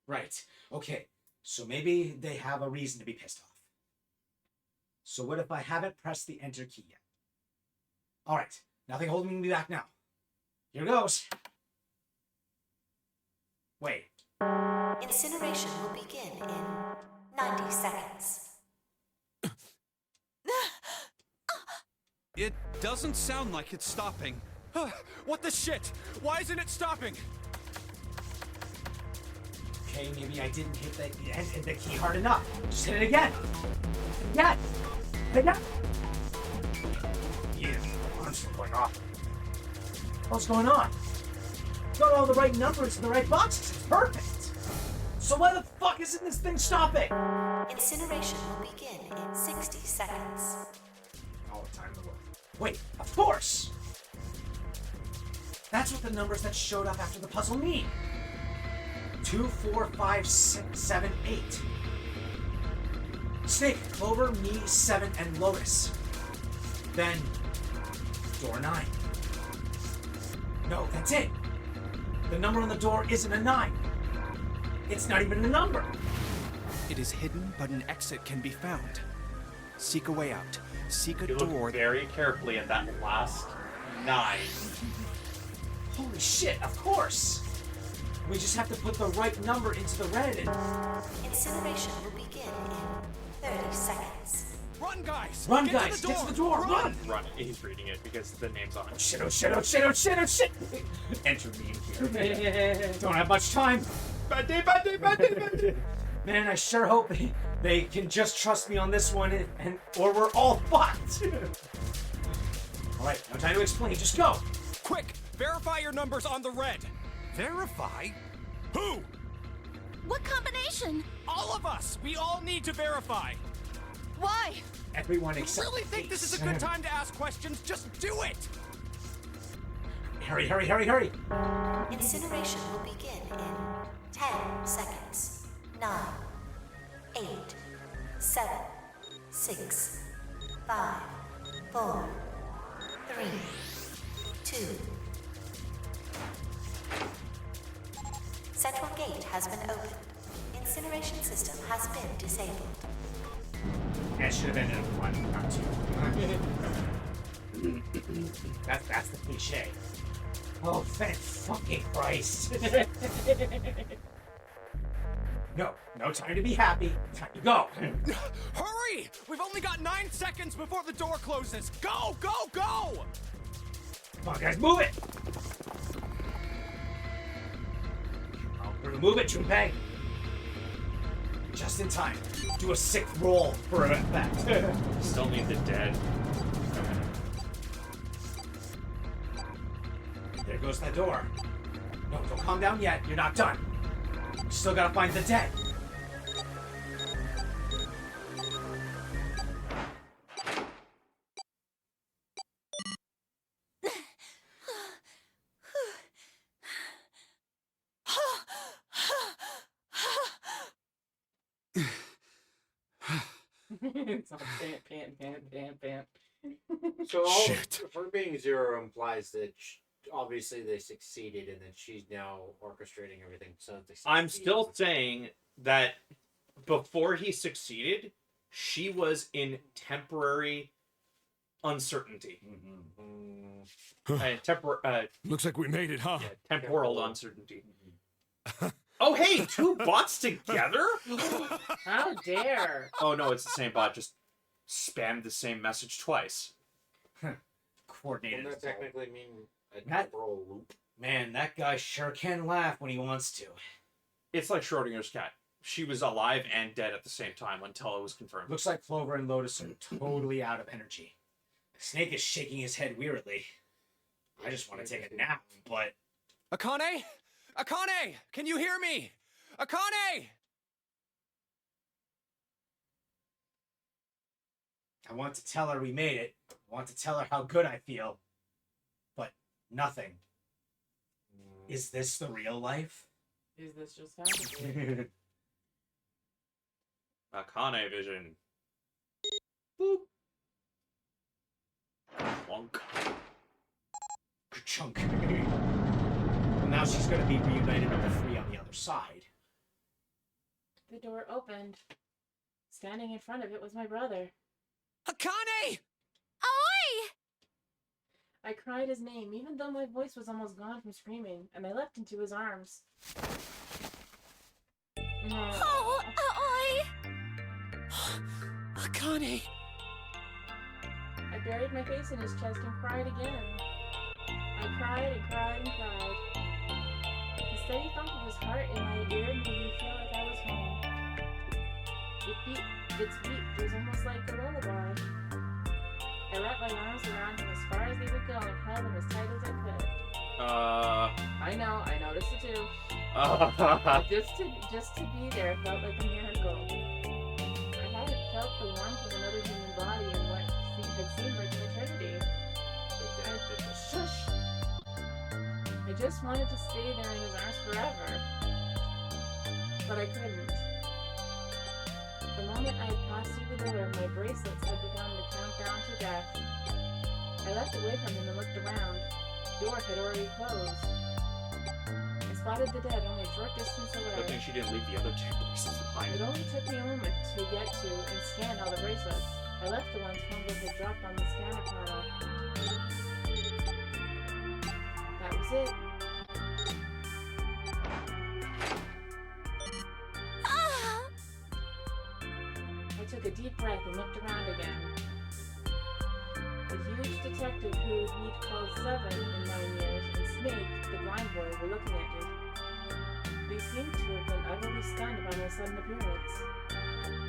B: Right. Okay. So maybe they have a reason to be pissed off. So what if I haven't pressed the enter key yet? Alright. Nothing holding me back now. Here goes. Wait.
M: Incineration will begin in 90 seconds.
C: It doesn't sound like it's stopping. What the shit? Why isn't it stopping?
B: Okay, maybe I didn't hit the key hard enough. Just hit it again. Yes. Again. Yeah, what's going on? What's going on? Got all the right numbers in the right boxes. It's perfect. So why the fuck isn't this thing stopping?
M: Incineration will begin in 60 seconds.
B: All the time in the world. Wait, of course! That's what the numbers that showed up after the puzzle mean. 2, 4, 5, 6, 7, 8. Snake, Clover, me, 7, and Lotus. Then, door 9. No, that's it. The number on the door isn't a 9. It's not even a number.
C: It is hidden, but an exit can be found. Seek a way out. Seek a
K: You
C: door.
K: look very carefully at that last 9.
B: Holy shit, of course! We just have to put the right number into the red and...
M: Incineration will begin in 30 seconds.
C: Run, guys!
B: Run,
C: Get
B: guys!
C: to the
B: Get
C: door!
B: to the door! Run!
K: Run. He's reading it because the name's on it.
B: Oh shit, oh shit, oh shit, oh shit, oh shit, oh shit! Enter me in here. Don't have much time.
K: Bad day, bad day, bad day, bad day.
B: Man, I sure hope they can just trust me on this one, or we're all fucked. Alright, no time to explain, just go!
C: Quick! Verify your numbers on the red! Verify? Who?
E: What combination?
C: All of us! We all need to verify!
G: Why?
B: Everyone
C: You
B: except
C: really think this is a good time to ask questions? Just do it!
B: Hurry, hurry, hurry, hurry!
M: Incineration will begin in 10 seconds. 9, 8, 7, 6, 5, 4, 3, 2, gate has been opened. Incineration system has been disabled.
B: That should have ended up one, not two. That's the cliche. Oh, thank fucking Christ. No time to be happy. Time to go.
C: Hurry! We've only got 9 seconds before the door closes. Go, go, go!
B: Come on, guys, move it! Move it, Junpei. Just in time. Do a sick roll for effect.
K: Still need the dead.
B: There goes that door. No, don't calm down yet. You're not done. You still gotta find the dead.
A: It's all pant.
I: So
J: Shit.
I: her being zero implies that obviously they succeeded, and then she's now orchestrating everything. So they
K: I'm
I: succeed.
K: still saying that before he succeeded, she was in temporary uncertainty.
J: Looks like we made it, huh?
K: Temporal uncertainty. Oh, hey, two bots together?
A: How dare!
K: Oh, no, it's the same bot, just spammed the same message twice.
B: Coordinated.
I: Wouldn't that technically mean a
B: That-
I: temporal loop?
B: Man, that guy sure can laugh when he wants to.
K: It's like Schrodinger's cat. She was alive and dead at the same time until it was confirmed.
B: Looks like Clover and Lotus are totally out of energy. Snake is shaking his head wearily. I just want to take a nap, but...
C: Akane? Akane! Can you hear me? Akane!
B: I want to tell her we made it. I want to tell her how good I feel. But nothing. Is this the real life?
A: Is this just happening?
K: Akane vision. Boop. Wonk.
B: Chunk. Well, now she's going to be reunited with the three on the other side.
A: The door opened. Standing in front of it was my brother.
C: Akane!
E: Oi!
A: I cried his name, even though my voice was almost gone from screaming, and I leapt into his arms. No.
E: Oh, oi!
C: Akane!
A: I buried my face in his chest and cried again. I cried and cried and cried. The steady thump of his heart in my ear made me feel like I was home. Its beat was almost like a lullaby. I wrapped my arms around him as far as they would go and held him as tight as I could. I know, I noticed it too. But just to be there felt like a miracle. I hadn't felt the warmth of another human body in what had seemed like an eternity. Shush! I just wanted to stay there in his arms forever. But I couldn't. The moment I had passed through the door, my bracelets had begun to count down to death. I leapt away from him and looked around. The door had already closed. I spotted the dead only a short distance away.
K: Good thing she didn't leave the other two bracelets behind.
A: It only took me a moment to get to and scan all the bracelets. I left the ones Fungus had dropped on the scanner panel. That was it.
E: Ah!
A: I took a deep breath and looked around again. The huge detective who we'd called Seven in 9 years and Snake, the blind boy, were looking at me. They seemed to have been utterly stunned by my sudden appearance.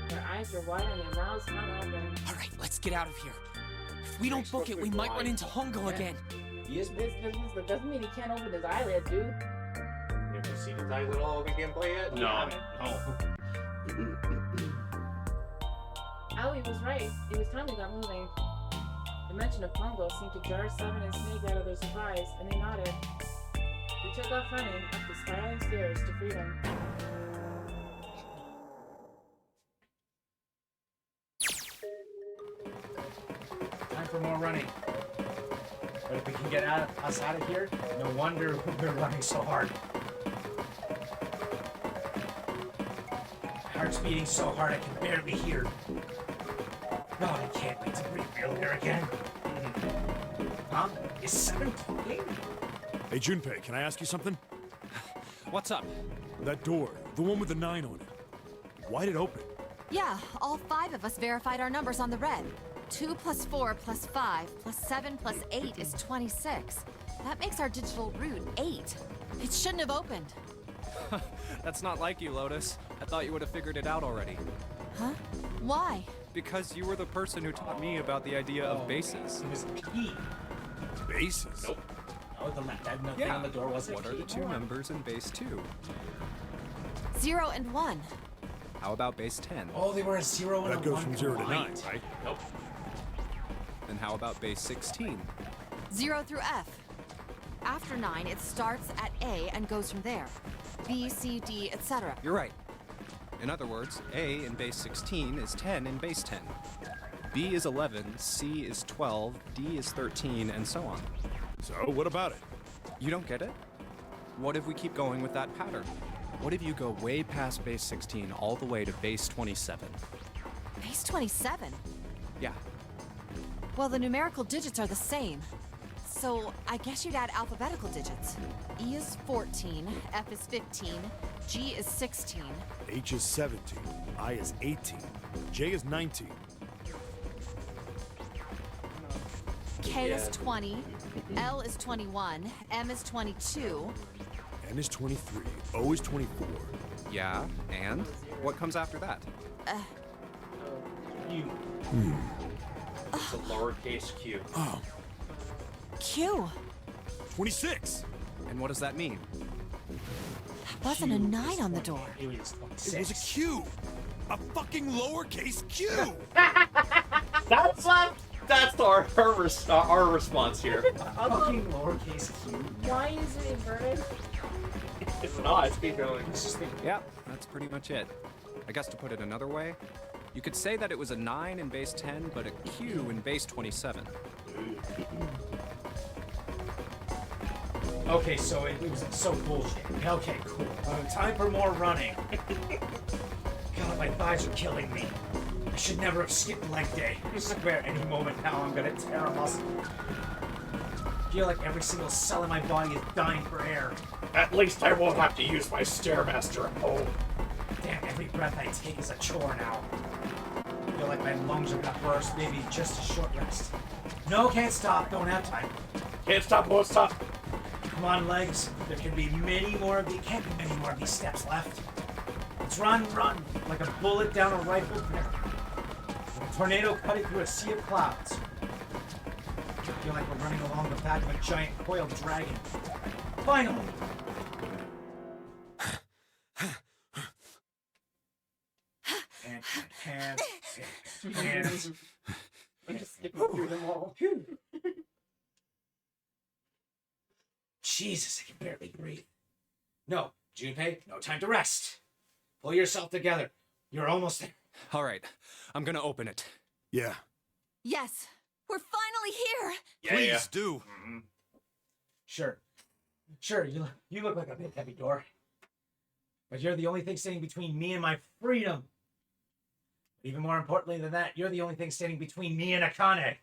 A: Their eyes were wide and their mouths hung open.
H: Alright, let's get out of here. If we don't book it, we might run into Hongo again.
A: This doesn't mean he can't open his eyelids, dude.
I: Have you seen the title of the gameplay yet?
K: No.
A: Aoi was right. It was time we got moving. The mention of Pongo seemed to jar Seven and Snake out of their surprise, and they nodded. We took off running up the spiraling stairs to freedom.
B: Time for more running. But if we can get us out of here, no wonder we're running so hard. heart's beating so hard I can barely hear. God, I can't wait to breathe real air again. Huh? Is 7 talking?
J: Hey, Junpei, can I ask you something?
H: What's up?
J: That door, the one with the 9 on it. Why'd it open?
G: Yeah, all 5 of us verified our numbers on the red. 2 plus 4 plus 5 plus 7 plus 8 is 26. That makes our digital route 8. It shouldn't have opened.
C: That's not like you, Lotus. I thought you would have figured it out already.
G: Huh? Why?
C: Because you were the person who taught me about the idea of bases.
B: It was P.
J: Bases?
K: Nope.
B: Oh, that nothing on the door wasn't
C: What are the 2 numbers in base 2?
G: 0 and 1.
C: How about base 10?
B: Oh, they were a 0 and a 1.
J: That goes from 0 to 9, right?
K: Nope.
C: Then how about base 16?
G: 0 through F. After 9, it starts at A and goes from there. B, C, D, etc.
C: You're right. In other words, A in base 16 is 10 in base 10. B is 11, C is 12, D is 13, and so on.
J: So, what about it?
C: You don't get it? What if we keep going with that pattern? What if you go way past base 16 all the way to base 27?
G: Base 27?
C: Yeah.
G: Well, the numerical digits are the same. So, I guess you'd add alphabetical digits. E is 14, F is 15, G is 16.
J: H is 17, I is 18, J is 19.
G: K is 20, L is 21, M is 22.
J: N is 23, O is 24.
C: Yeah, and? What comes after that?
K: Q. It's a lowercase q.
J: Oh,
G: Q.
J: 26.
C: And what does that mean?
G: Wasn't a 9 on the door.
B: It was 26.
J: It was a Q. A fucking lowercase Q.
K: That's our response here.
B: Fucking lowercase q.
A: Why is it inverted?
K: It's not. It's keep going.
B: It's just the
C: Yeah, that's pretty much it. I guess to put it another way, you could say that it was a 9 in base 10, but a Q in base 27.
B: Okay, so it was so bullshit. Okay, cool. Time for more running. God, my thighs are killing me. I should never have skipped leg day. I swear, any moment now I'm gonna tear a muscle. I feel like every single cell in my body is dying for air.
K: At least I won't have to use my Stairmaster at home.
B: Damn, every breath I take is a chore now. I feel like my lungs are gonna burst, maybe just a short rest. No, can't stop, don't have time.
K: Can't stop, won't stop.
B: Come on, legs. There can be many more of these. Can't be many more of these steps left. Let's run, like a bullet down a rifled barrel. Like a tornado cutting through a sea of clouds. I feel like we're running along the back of a giant coiled dragon. Finally! And
A: I'm just skipping through them all.
B: Jesus, I can barely breathe. No, Junpei, no time to rest. Pull yourself together. You're almost there.
C: All right, I'm gonna open it.
J: Yeah.
G: Yes, we're finally here.
J: Please do.
B: Mm-hmm. Sure, you look like a big heavy door. But you're the only thing standing between me and my freedom. Even more importantly than that, you're the only thing standing between me and Akane.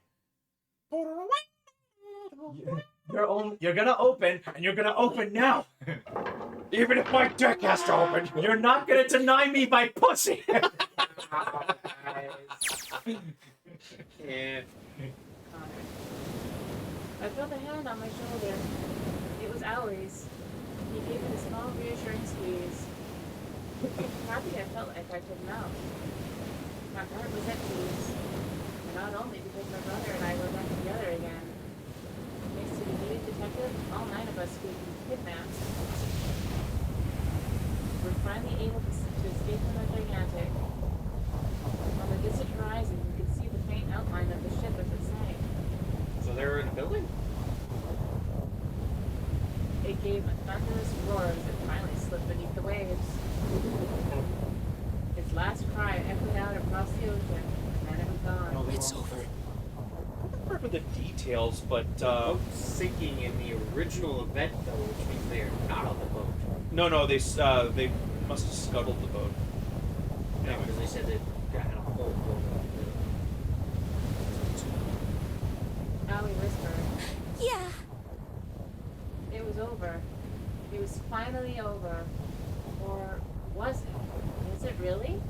B: You're gonna open, and you're gonna open now. Even if my dick has to open, you're not gonna deny me my pussy.
K: Yeah.
A: I felt a hand on my shoulder. It was Aoi's. He gave it a small, reassuring squeeze. Happy I felt like I could melt. My heart was at peace. And not only because my brother and I were back together again. Thanks to the new detective, all 9 of us who've been kidnapped. We're finally able to escape from the gigantic. On the distant horizon, you could see the faint outline of the ship as it sank.
K: So they're in a building?
A: It gave a thunderous roar as it finally slipped beneath the waves. Its last cry echoed out across the ocean, and then it was gone.
H: It's over.
K: I don't remember the details, but
I: Boat sinking in the original event, though, which means they are not on the boat.
K: no, they must have scuttled the boat.
I: Yeah, because they said they'd gotten a whole
A: Allie whispered.
E: Yeah.
A: It was over. It was finally over. Or was it? Is it really?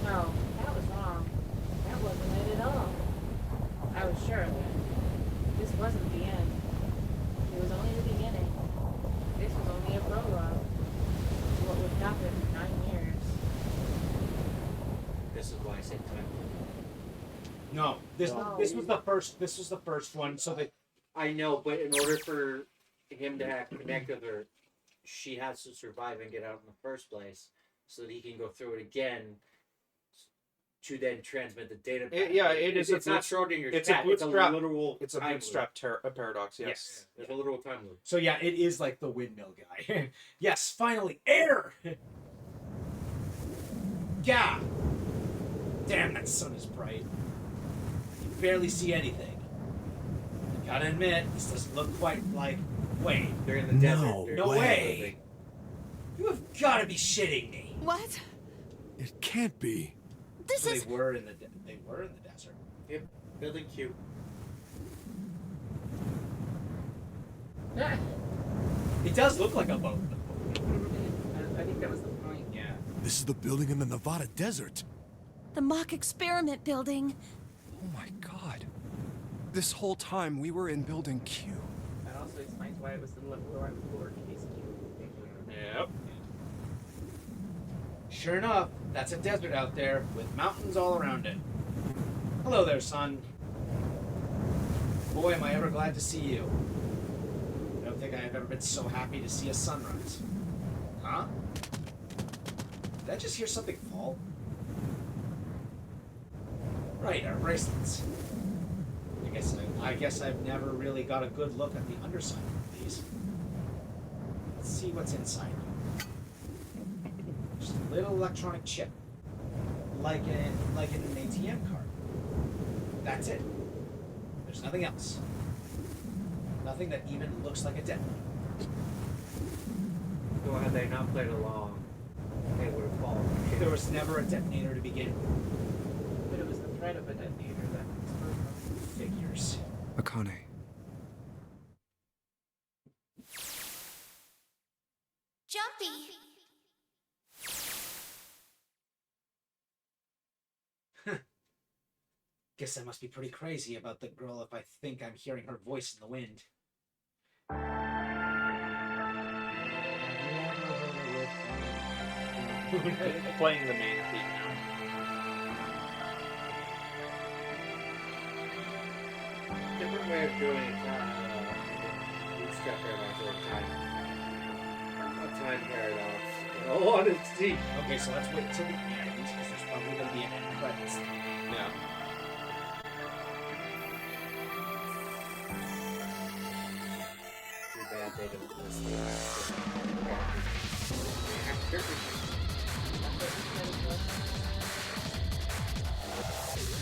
A: No, that was wrong. That wasn't it at all. I was sure of it. This wasn't the end. It was only the beginning. This was only a prologue to what would happen in 9 years.
I: This is why I said time.
B: No, this
I: No.
B: this was the first. This was the first one. So that
I: I know, but in order for him to have connect with her, she has to survive and get out in the first place, so that he can go through it again to then transmit the data back.
K: It is.
I: It's not Schrodinger's
K: It's
I: cat.
K: a bootstrap.
I: It's a literal.
K: It's a
I: time
K: bootstrap
I: loop.
K: paradox. Yes.
I: Yes, there's a literal time loop.
B: So yeah, it is like the windmill guy. Yes, finally, air! Yeah! Damn, that sun is bright. You barely see anything. I gotta admit, this doesn't look quite like... Wait.
I: They're in the
J: No
I: desert. They're
B: No
J: way.
B: way! You have gotta be shitting me!
G: What?
J: It can't be.
E: This
B: So
E: is.
B: they were in the desert.
I: Yep. Building Q.
B: It does look like a boat.
A: I think that was the point.
B: Yeah.
J: This is the building in the Nevada desert.
E: The mock experiment building.
C: Oh my god. This whole time we were in Building Q.
A: That also explains why it was the lowercase q.
K: Yep.
B: Sure enough, that's a desert out there with mountains all around it. Hello there, son. Boy, am I ever glad to see you. I don't think I have ever been so happy to see a sunrise. Huh? Did I just hear something fall? Right, our bracelets. I guess I've never really got a good look at the underside of these. Let's see what's inside. Just a little electronic chip, like in an ATM card. That's it. There's nothing else. Nothing that even looks like a detonator.
I: So had they not played along, they would have fallen.
B: There was never a detonator to begin with.
A: But it was the threat of a detonator that exploded them.
B: Figures.
C: Akane.
E: Jumpy.
B: Guess I must be pretty crazy about the girl if I think I'm hearing her voice in the wind.
K: Playing the main theme now.
I: Different way of doing it. Bootstrap paradox or a time paradox. In all honesty.
B: Okay, so let's wait till the end because there's probably going to be an end credits.
K: Yeah.
I: Too bad they don't list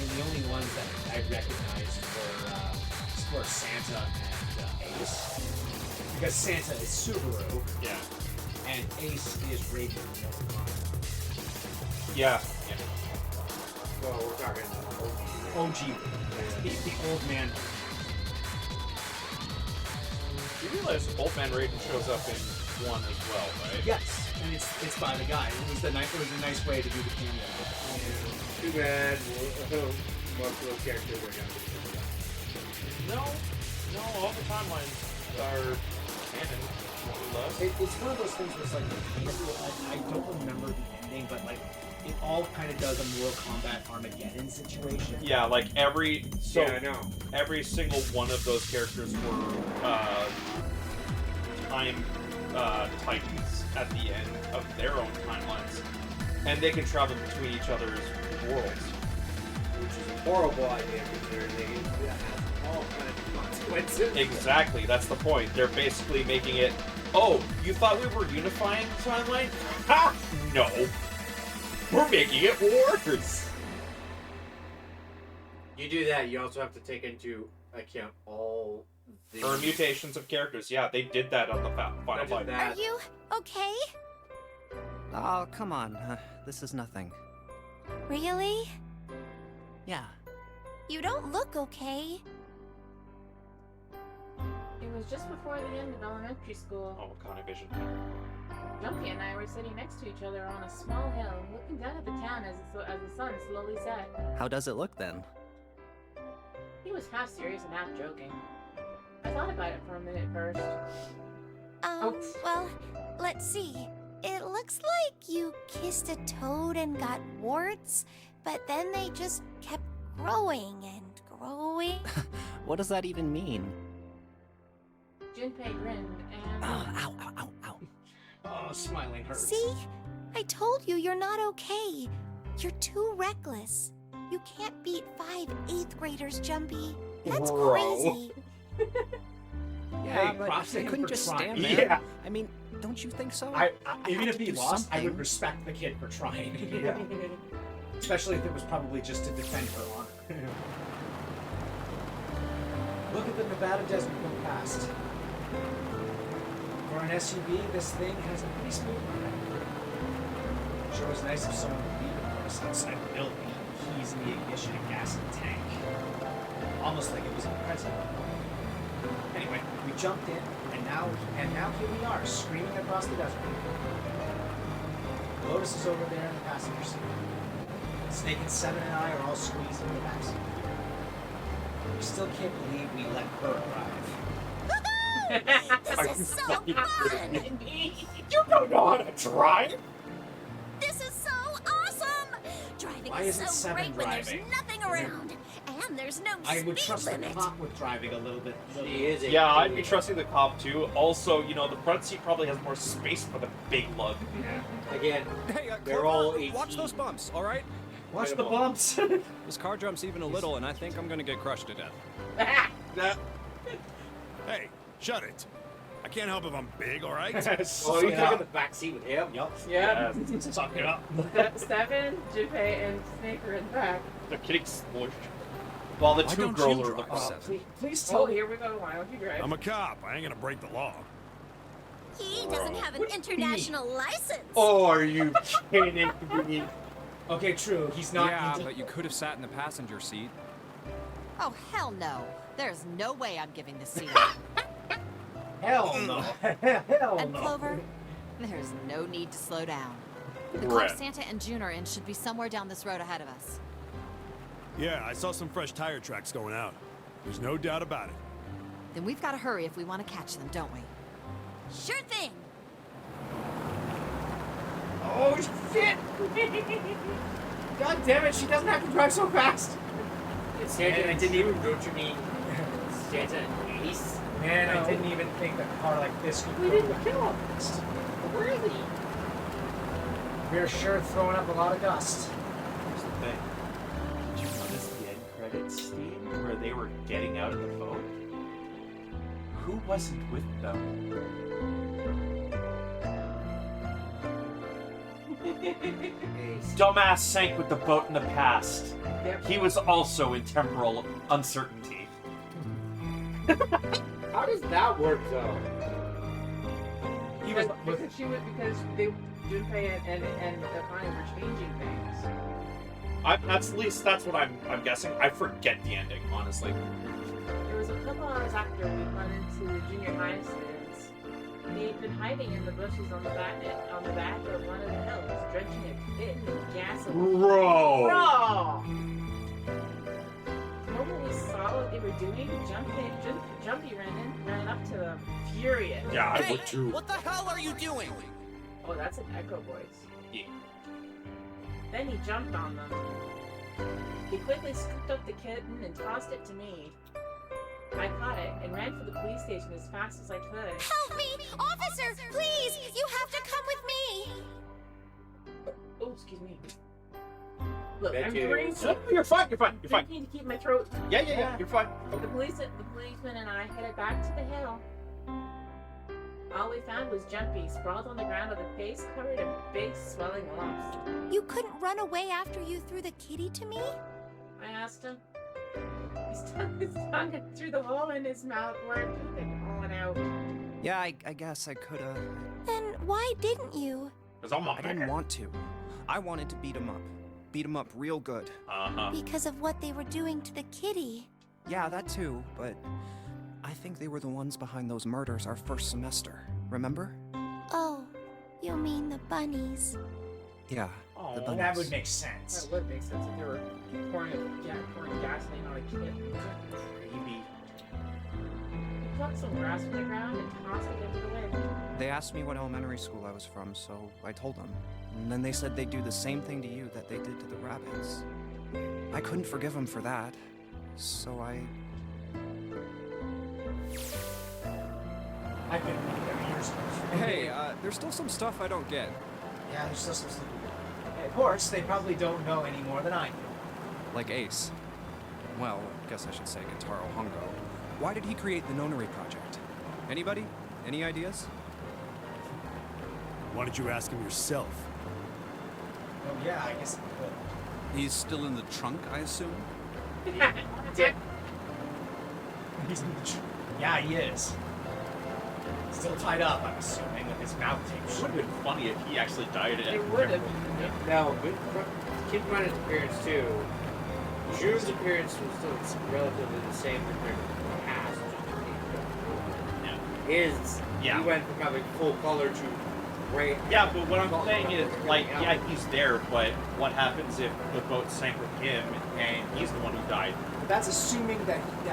B: And the only ones that I recognized were Santa and Ace. Because Santa is Subaru,
K: Yeah.
B: and Ace is Raiden from Mortal Kombat.
K: Yeah.
I: Well, we're talking
B: OG Raiden. The old man.
K: You realize Old Man Raiden shows up in 1 as well, right?
B: Yes, and it's by the guy. It was a nice way to do the cameo.
I: Too bad. Most of those characters are going to be
K: No, all the timelines are canon, more or less.
B: It's one of those things where it's like, I don't remember the ending, but like, it all kind of does a Mortal Kombat Armageddon situation.
K: Yeah, like every
I: Yeah, I know.
K: every single one of those characters were time titans at the end of their own timelines, and they can travel between each other's worlds.
I: Which is a horrible idea considering they have all kinds of consequences.
K: Exactly, that's the point. They're basically making it. Oh, you thought we were unifying the timeline? Ha! No, we're making it worse.
I: You do that, you also have to take into account all the
K: Permutations of characters. Yeah, they did that on the final fight.
E: Are you okay?
C: Oh, come on. This is nothing.
E: Really?
L: Yeah.
E: You don't look okay.
A: It was just before the end of elementary school.
K: Oh, kind of vision.
A: Jumpy and I were sitting next to each other on a small hill, looking down at the town as the sun slowly set.
L: How does it look then?
A: He was half serious and half joking. I thought about it for a minute first.
E: Well, let's see. It looks like you kissed a toad and got warts, but then they just kept growing and growing.
L: What does that even mean?
A: Junpei grinned and...
L: Ow, ow, ow, ow.
B: Oh, smiling hurts.
E: See? I told you you're not okay. You're too reckless. You can't beat 5 8th graders, Jumpy. That's
B: Bro.
E: crazy.
C: Yeah,
B: Hey,
C: but
B: props to
C: I
B: him
C: couldn't
B: for
C: just
B: trying.
C: stand there.
B: Yeah.
C: I mean, don't you think so?
B: Even
C: have
B: if
C: to
B: he
C: do
B: lost, I would
C: something.
B: respect the kid for trying. Yeah. Especially if it was probably just to defend her honor. Look at the Nevada desert go past. For an SUV, this thing has a pretty smooth ride. Sure was nice if someone would leave it for us outside the building. Keys in the ignition and gas in the tank. Almost like it was a present. Anyway, we jumped in, and now here we are, screaming across the desert. Lotus is over there in the passenger seat. Snake and Seven and I are all squeezed in the backseat. We still can't believe we let her drive.
E: This is so fun!
K: You don't know how to drive?
E: This is so awesome! Driving
B: Why
E: is
B: isn't
E: so
B: Seven
E: great when there's
B: driving?
E: nothing around. And there's no
B: I would
E: speed
B: trust the
E: limit.
B: cop with driving a little bit.
I: She is a
K: Yeah, I'd be
I: kid.
K: trusting the cop too. Also, you know, the front seat probably has more space for the big lug.
B: Yeah.
I: Again,
C: Hey,
I: they're
C: Clover,
I: all 18.
C: watch those bumps, all right?
B: Watch the
I: Incredible.
B: bumps.
C: This car jumps even a little, and I think I'm gonna get crushed to death.
J: Hey, shut it. I can't help if I'm big, all right?
I: Oh, you took in the back seat with him?
B: Yup.
A: Yeah.
B: Suck it up.
A: Seven, Junpei, and Snake are in the back.
K: They're getting smushed. While the
C: Why
K: two
C: don't
K: girls
C: you
K: are in the
C: drive,
K: front.
C: Seven?
B: Please
A: Oh,
B: tell me.
A: here we go. Why don't you drive?
J: I'm a cop. I ain't gonna break the law.
E: He doesn't have an international license.
K: Oh, are you kidding me?
B: Okay, true. He's not.
C: Yeah,
B: into-
C: but you could have sat in the passenger seat.
G: Oh, hell no. There's no way I'm giving this seat.
B: Hell no. Hell
G: And
B: no.
G: Clover, there's no need to slow down. The
K: Right.
G: car Santa and June are in should be somewhere down this road ahead of us.
J: Yeah, I saw some fresh tire tracks going out. There's no doubt about it.
G: Then we've got to hurry if we want to catch them, don't we?
E: Sure thing.
B: Oh shit! God damn it! She doesn't have to drive so fast.
I: It's Santa.
B: I didn't even.
I: Don't you mean Santa and Ace?
B: Man, I didn't even think a car like this could go that fast.
I: Really?
B: We're sure throwing up a lot of dust.
K: Here's the thing. Did you notice the end credits scene where they were getting out of the boat? Who wasn't with them? Dumbass sank with the boat in the past.
A: Yep.
K: He was also in temporal uncertainty.
I: How does that work, though?
B: He was.
A: Because they Junpei and Akane were changing things.
K: That's at least that's what I'm guessing. I forget the ending, honestly.
A: It was a couple hours after we run into the junior high students. They'd been hiding in the bushes on the back of one of the hills, drenching a kid in gasoline.
K: Bro!
A: Bro! The moment we saw what they were doing, Jumpy ran up to them, furious.
K: Yeah, I would too.
L: What the hell are you doing?
A: Oh, that's an echo voice.
K: Yeah.
A: Then he jumped on them. He quickly scooped up the kitten and tossed it to me. I caught it and ran for the police station as fast as I could.
E: Help me! Officer, please! You have to come with me!
A: Oh, excuse me. Look,
I: Bet
A: I'm
I: you-
A: breathing.
K: You're fine, you're fine, you're fine.
A: I need to keep my throat.
K: Yeah, you're fine.
A: The policeman and I headed back to the hill. All we found was Jumpy, sprawled on the ground with a face covered in big swelling lumps.
E: You couldn't run away after you threw the kitty to me?
A: I asked him. He stuck his tongue through the hole in his mouth where it had been falling out.
C: Yeah, I guess I could have.
E: Then why didn't you?
K: Because I'm
C: I didn't want to. I wanted to beat him up. beat him up real good.
E: Because of what they were doing to the kitty.
C: Yeah, that too, but I think they were the ones behind those murders our first semester. Remember?
E: Oh, you mean the bunnies?
C: Yeah,
B: Oh,
C: the bunnies.
B: that would make sense.
A: That would make sense if they were pouring gasoline on a kid.
B: Maybe.
A: You pluck some grass from the ground and toss it into the wind.
C: They asked me what elementary school I was from, so I told them. And then they said they'd do the same thing to you that they did to the rabbits. I couldn't forgive them for that, so
B: I've been there years ago.
C: Hey, there's still some stuff I don't get.
B: Yeah, there's still some stuff. Of course, they probably don't know any more than I do.
C: Like Ace. Well, I guess I should say Gentaro Hongo. Why did he create the Nonary Project? Anybody? Any ideas?
J: Why don't you ask him yourself?
B: Oh yeah, I guess I could.
L: He's still in the trunk, I assume?
B: Yeah, he is. Still tied up, I'm assuming, with his mouth
K: It
B: taped.
K: would have been funny if he actually died at
A: It would have.
I: No, but keep in mind his appearance too. June's appearance was still relatively the same compared to the past.
K: Yeah.
I: He went from having full color to gray.
K: Yeah, but what I'm saying is, like, yeah, he's there, but what happens if the boat sank with him and he's the one who died?
B: But that's assuming that he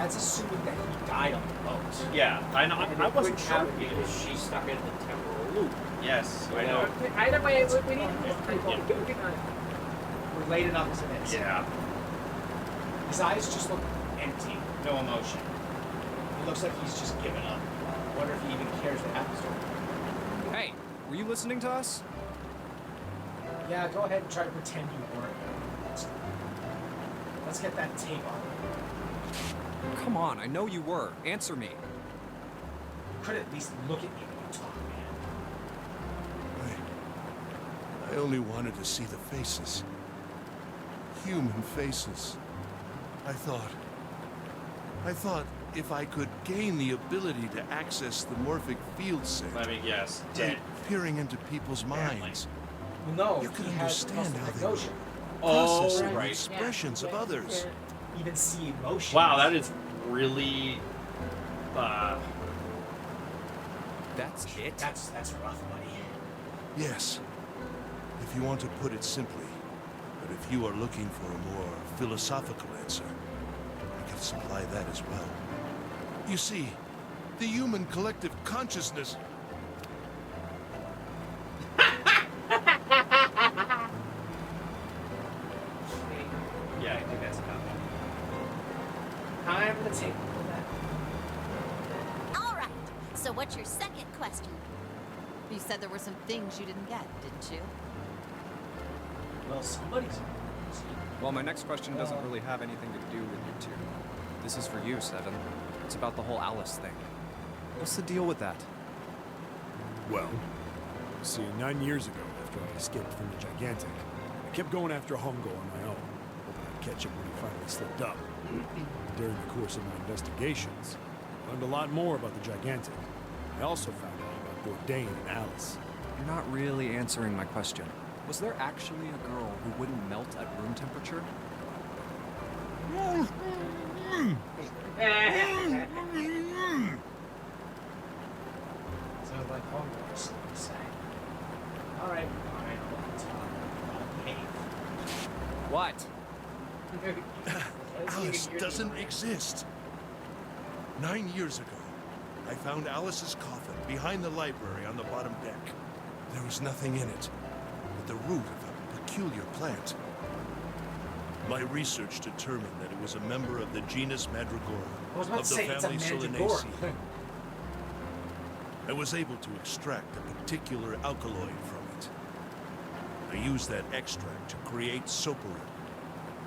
B: died on the boat.
K: Yeah, I know.
I: And
K: I
I: it
K: wasn't
I: couldn't
K: sure.
I: happen because she's stuck in the temporal loop.
K: Yes, I know.
A: Either way, we need to
B: We're late enough as it is.
K: Yeah.
B: His eyes just look empty, no emotion. He looks like he's just given up. I wonder if he even cares what happens to him.
C: Hey, were you listening to us?
B: Yeah, go ahead and try to pretend you weren't. Let's get that tape on.
C: Come on, I know you were. Answer me.
B: You could at least look at me when you talk, man.
D: I only wanted to see the faces. Human faces. I thought if I could gain the ability to access the morphic field set,
K: Let me guess.
D: deep peering into people's minds,
B: Well, no,
D: you could
B: he has
D: understand how they
B: emotion.
D: process the
K: right.
D: expressions of others.
B: Even see emotion.
K: Wow, that is really.
C: That's it?
B: That's rough, buddy.
D: Yes, if you want to put it simply. But if you are looking for a more philosophical answer, I can supply that as well. You see, the human collective consciousness.
B: Yeah, I think that's about it. Time for the tape.
E: All right. So what's your second question?
G: You said there were some things you didn't get, didn't you?
B: Well, somebody's.
C: Well, my next question doesn't really have anything to do with you two. This is for you, Seven. It's about the whole Alice thing. What's the deal with that?
J: Well, see, 9 years ago, after I escaped from the Gigantic, I kept going after Hongo on my own, hoping I'd catch him when he finally slipped up. During the course of my investigations, I learned a lot more about the Gigantic. I also found out about Bourdain and Alice.
C: You're not really answering my question. Was there actually a girl who wouldn't melt at room temperature?
B: Sounds like homework, so to say. Alright, fine, I'll talk about me.
C: What?
D: Alice doesn't exist. 9 years ago, I found Alice's coffin behind the library on the bottom deck. There was nothing in it but the root of a peculiar plant. My research determined that it was a member of the genus Mandragora
B: I was about
D: of
B: to
D: the
B: say, it's a
D: family
B: mandragora.
D: Solanaceae. I was able to extract a particular alkaloid from it. I used that extract to create Soparin.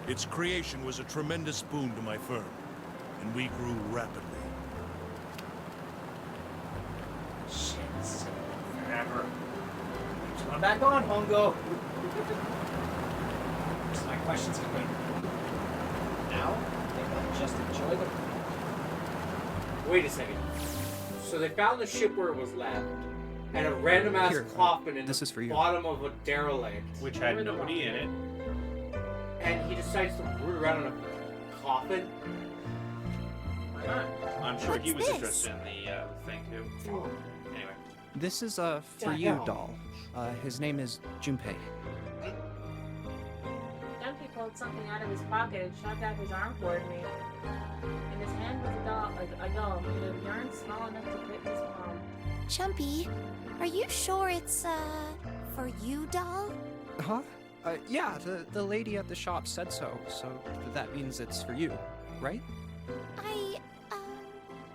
D: Its creation was a tremendous boon to my firm, and we grew rapidly.
B: Shit, this is gonna go forever. Turn back on, Hongo. So my question's going now. I think I'll just enjoy the.
I: Wait a second. So they found the ship where it was left, and a random ass
C: Here,
I: coffin in
C: this
I: the
C: is for you.
I: bottom of a derelict.
K: Which had nobody in it.
I: and he decides to root around in a coffin.
A: Why not?
K: I'm sure he was
E: What's
K: interested in the thing too. Anyway.
C: This is a for you doll. His name is Junpei.
A: Junpei pulled something out of his pocket and shoved out his arm toward me. In his hand was a doll made of yarn small enough to fit his palm.
E: Chumpy, are you sure it's, for you, doll?
C: Huh? Yeah, the lady at the shop said so that means it's for you, right?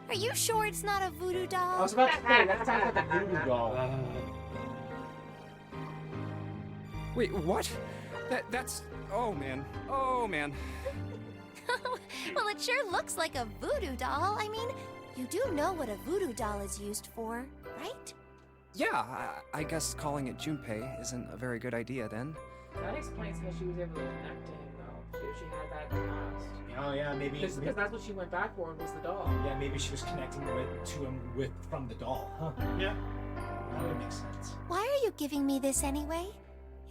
E: Are you sure it's not a voodoo doll?
B: I was about to say, that sounds like a voodoo doll.
C: Wait, what? That's... Oh, man. Oh, man.
E: Well, it sure looks like a voodoo doll. I mean, you do know what a voodoo doll is used for, right?
C: Yeah, I guess calling it Junpei isn't a very good idea then.
A: That explains how she was able to connect to him, though. She had that in the past.
B: Oh yeah, maybe.
A: Because that's what she went back for, was the doll.
B: Yeah, maybe she was connecting to him from the doll, huh?
K: Yeah.
B: That would make sense.
E: Why are you giving me this anyway?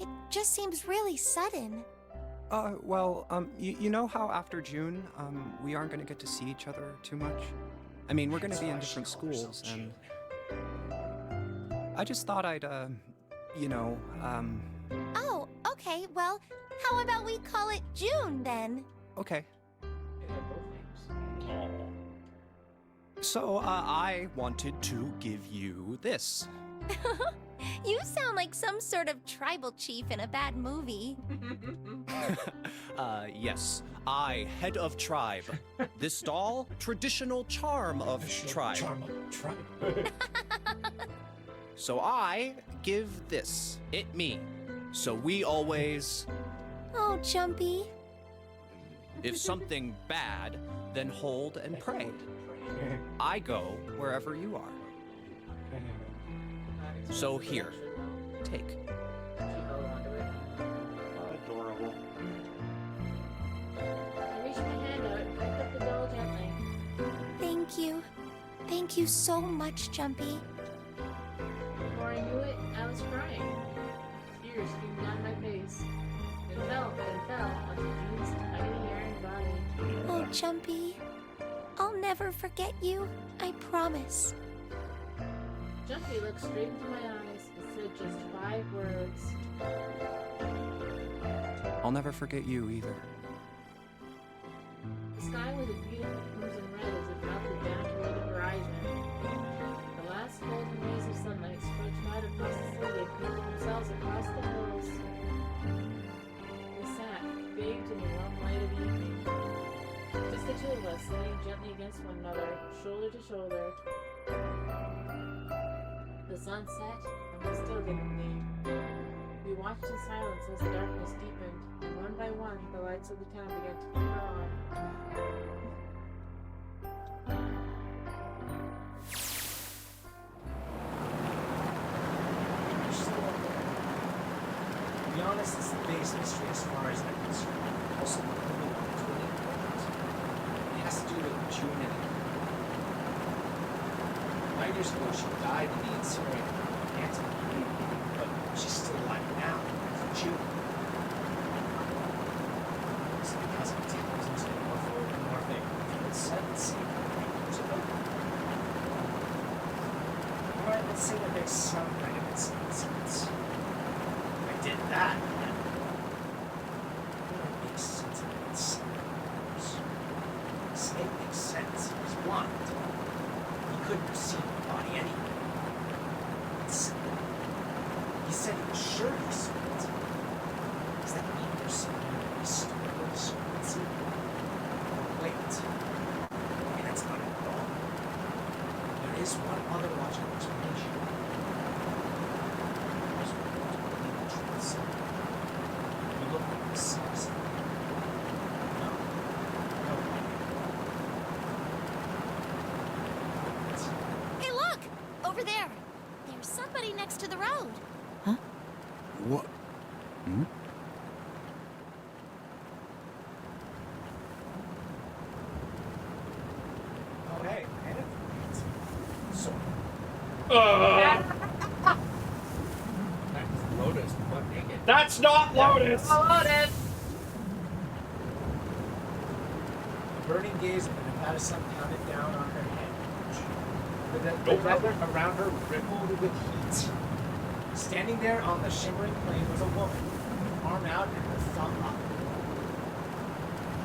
E: It just seems really sudden.
C: Well, you know how after June, we aren't gonna get to see each other too much? I mean, we're gonna be in different schools, and... I just thought I'd,
E: Oh, okay, well, how about we call it June, then?
C: Okay.
A: They had both names.
C: So, I wanted to give you this.
E: You sound like some sort of tribal chief in a bad movie.
C: Yes. I, head of tribe. This doll, traditional charm of tribe.
B: Charm of tribe.
C: So I give this, it me. So we always...
E: Oh, Jumpy.
C: If something bad, then hold and pray. I go wherever you are. So here, take.
A: She held onto it.
K: Adorable.
A: I reached my hand out and picked up the doll gently.
E: Thank you. Thank you so much, Jumpy.
A: Before I knew it, I was crying. Tears streamed down my face. It fell onto June's tiny iron body.
E: Oh, Jumpy. I'll never forget you. I promise.
A: Jumpy looked straight into my eyes and said just 5 words.
C: I'll never forget you either.
A: The sky was a beautiful crimson red as it melted down toward the horizon. The last golden rays of sunlight stretched out across the city and painted themselves across the hills. We sat, bathed in the warm light of evening. Just the two of us, leaning gently against one another, shoulder to shoulder. The sun set, and we still didn't leave. We watched in silence as the darkness deepened, and one by one, the lights of the town began to flicker on.
B: To be honest, it's the biggest mystery as far as I'm concerned. Also, the only one that's really important. It has to do with June and 9 years ago, she died in the incinerator cancer, but she's still alive now. It's June. Is it because of thousands of more things said the same 9 years ago? Well, let's say that there's some kind of incidents. I did that. It don't make sense of it. Snake makes sense. He's blind. He couldn't have seen the body anyway. He said he was sure he saw it. Does that mean there's something historical discrepancy? Oh, wait. Maybe that's not it at all. There is one other logical explanation. There's one totally natural sign. You look like you saw something. No. No way.
E: Hey, look! Over there. There's somebody next to the road.
L: What? Hmm?
B: Oh, hey, man. So.
I: That's Lotus, butt naked.
K: That's not Lotus!
A: Lotus!
B: burning gaze of the Nevada sun pounded down on her head. The desert around her rippled with heat. Standing there on the shimmering plain was a woman, arm out and her thumb up.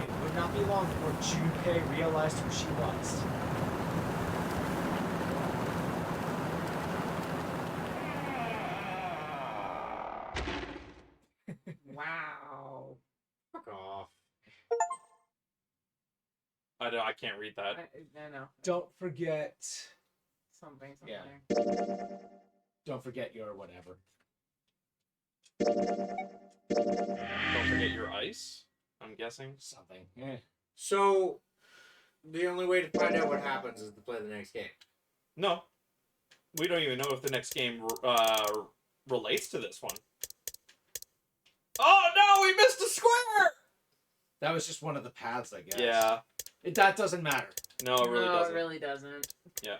B: It would not be long before Junpei realized who she was.
A: Wow.
K: Fuck off. I can't read that.
A: I know.
B: Don't forget.
A: Something.
B: Yeah. Don't forget your whatever.
K: Don't forget your ice, I'm guessing.
B: Something.
I: So, the only way to find out what happens is to play the next game.
K: No. We don't even know if the next game relates to this one. Oh no, we missed a square!
B: That was just one of the paths, I guess.
K: Yeah.
B: That doesn't matter.
K: No, it really doesn't.
A: it really doesn't.
K: Yeah.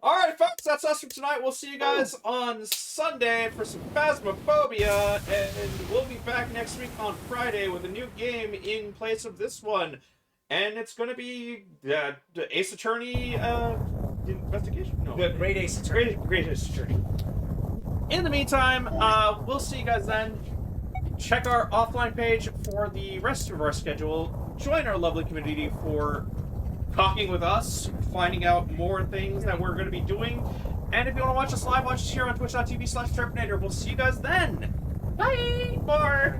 K: Alright, folks, that's us for tonight. We'll see you guys on Sunday for some Phasmophobia, and we'll be back next week on Friday with a new game in place of this one. And it's going to be the Ace Attorney investigation? No.
B: The Great Ace Attorney.
K: Great Ace Attorney. In the meantime, we'll see you guys then. Check our offline page for the rest of our schedule. Join our lovely community for talking with us, finding out more things that we're going to be doing. And if you want to watch us live, watch us here on twitch.tv/Terpinator. We'll see you guys then. Bye! Bye!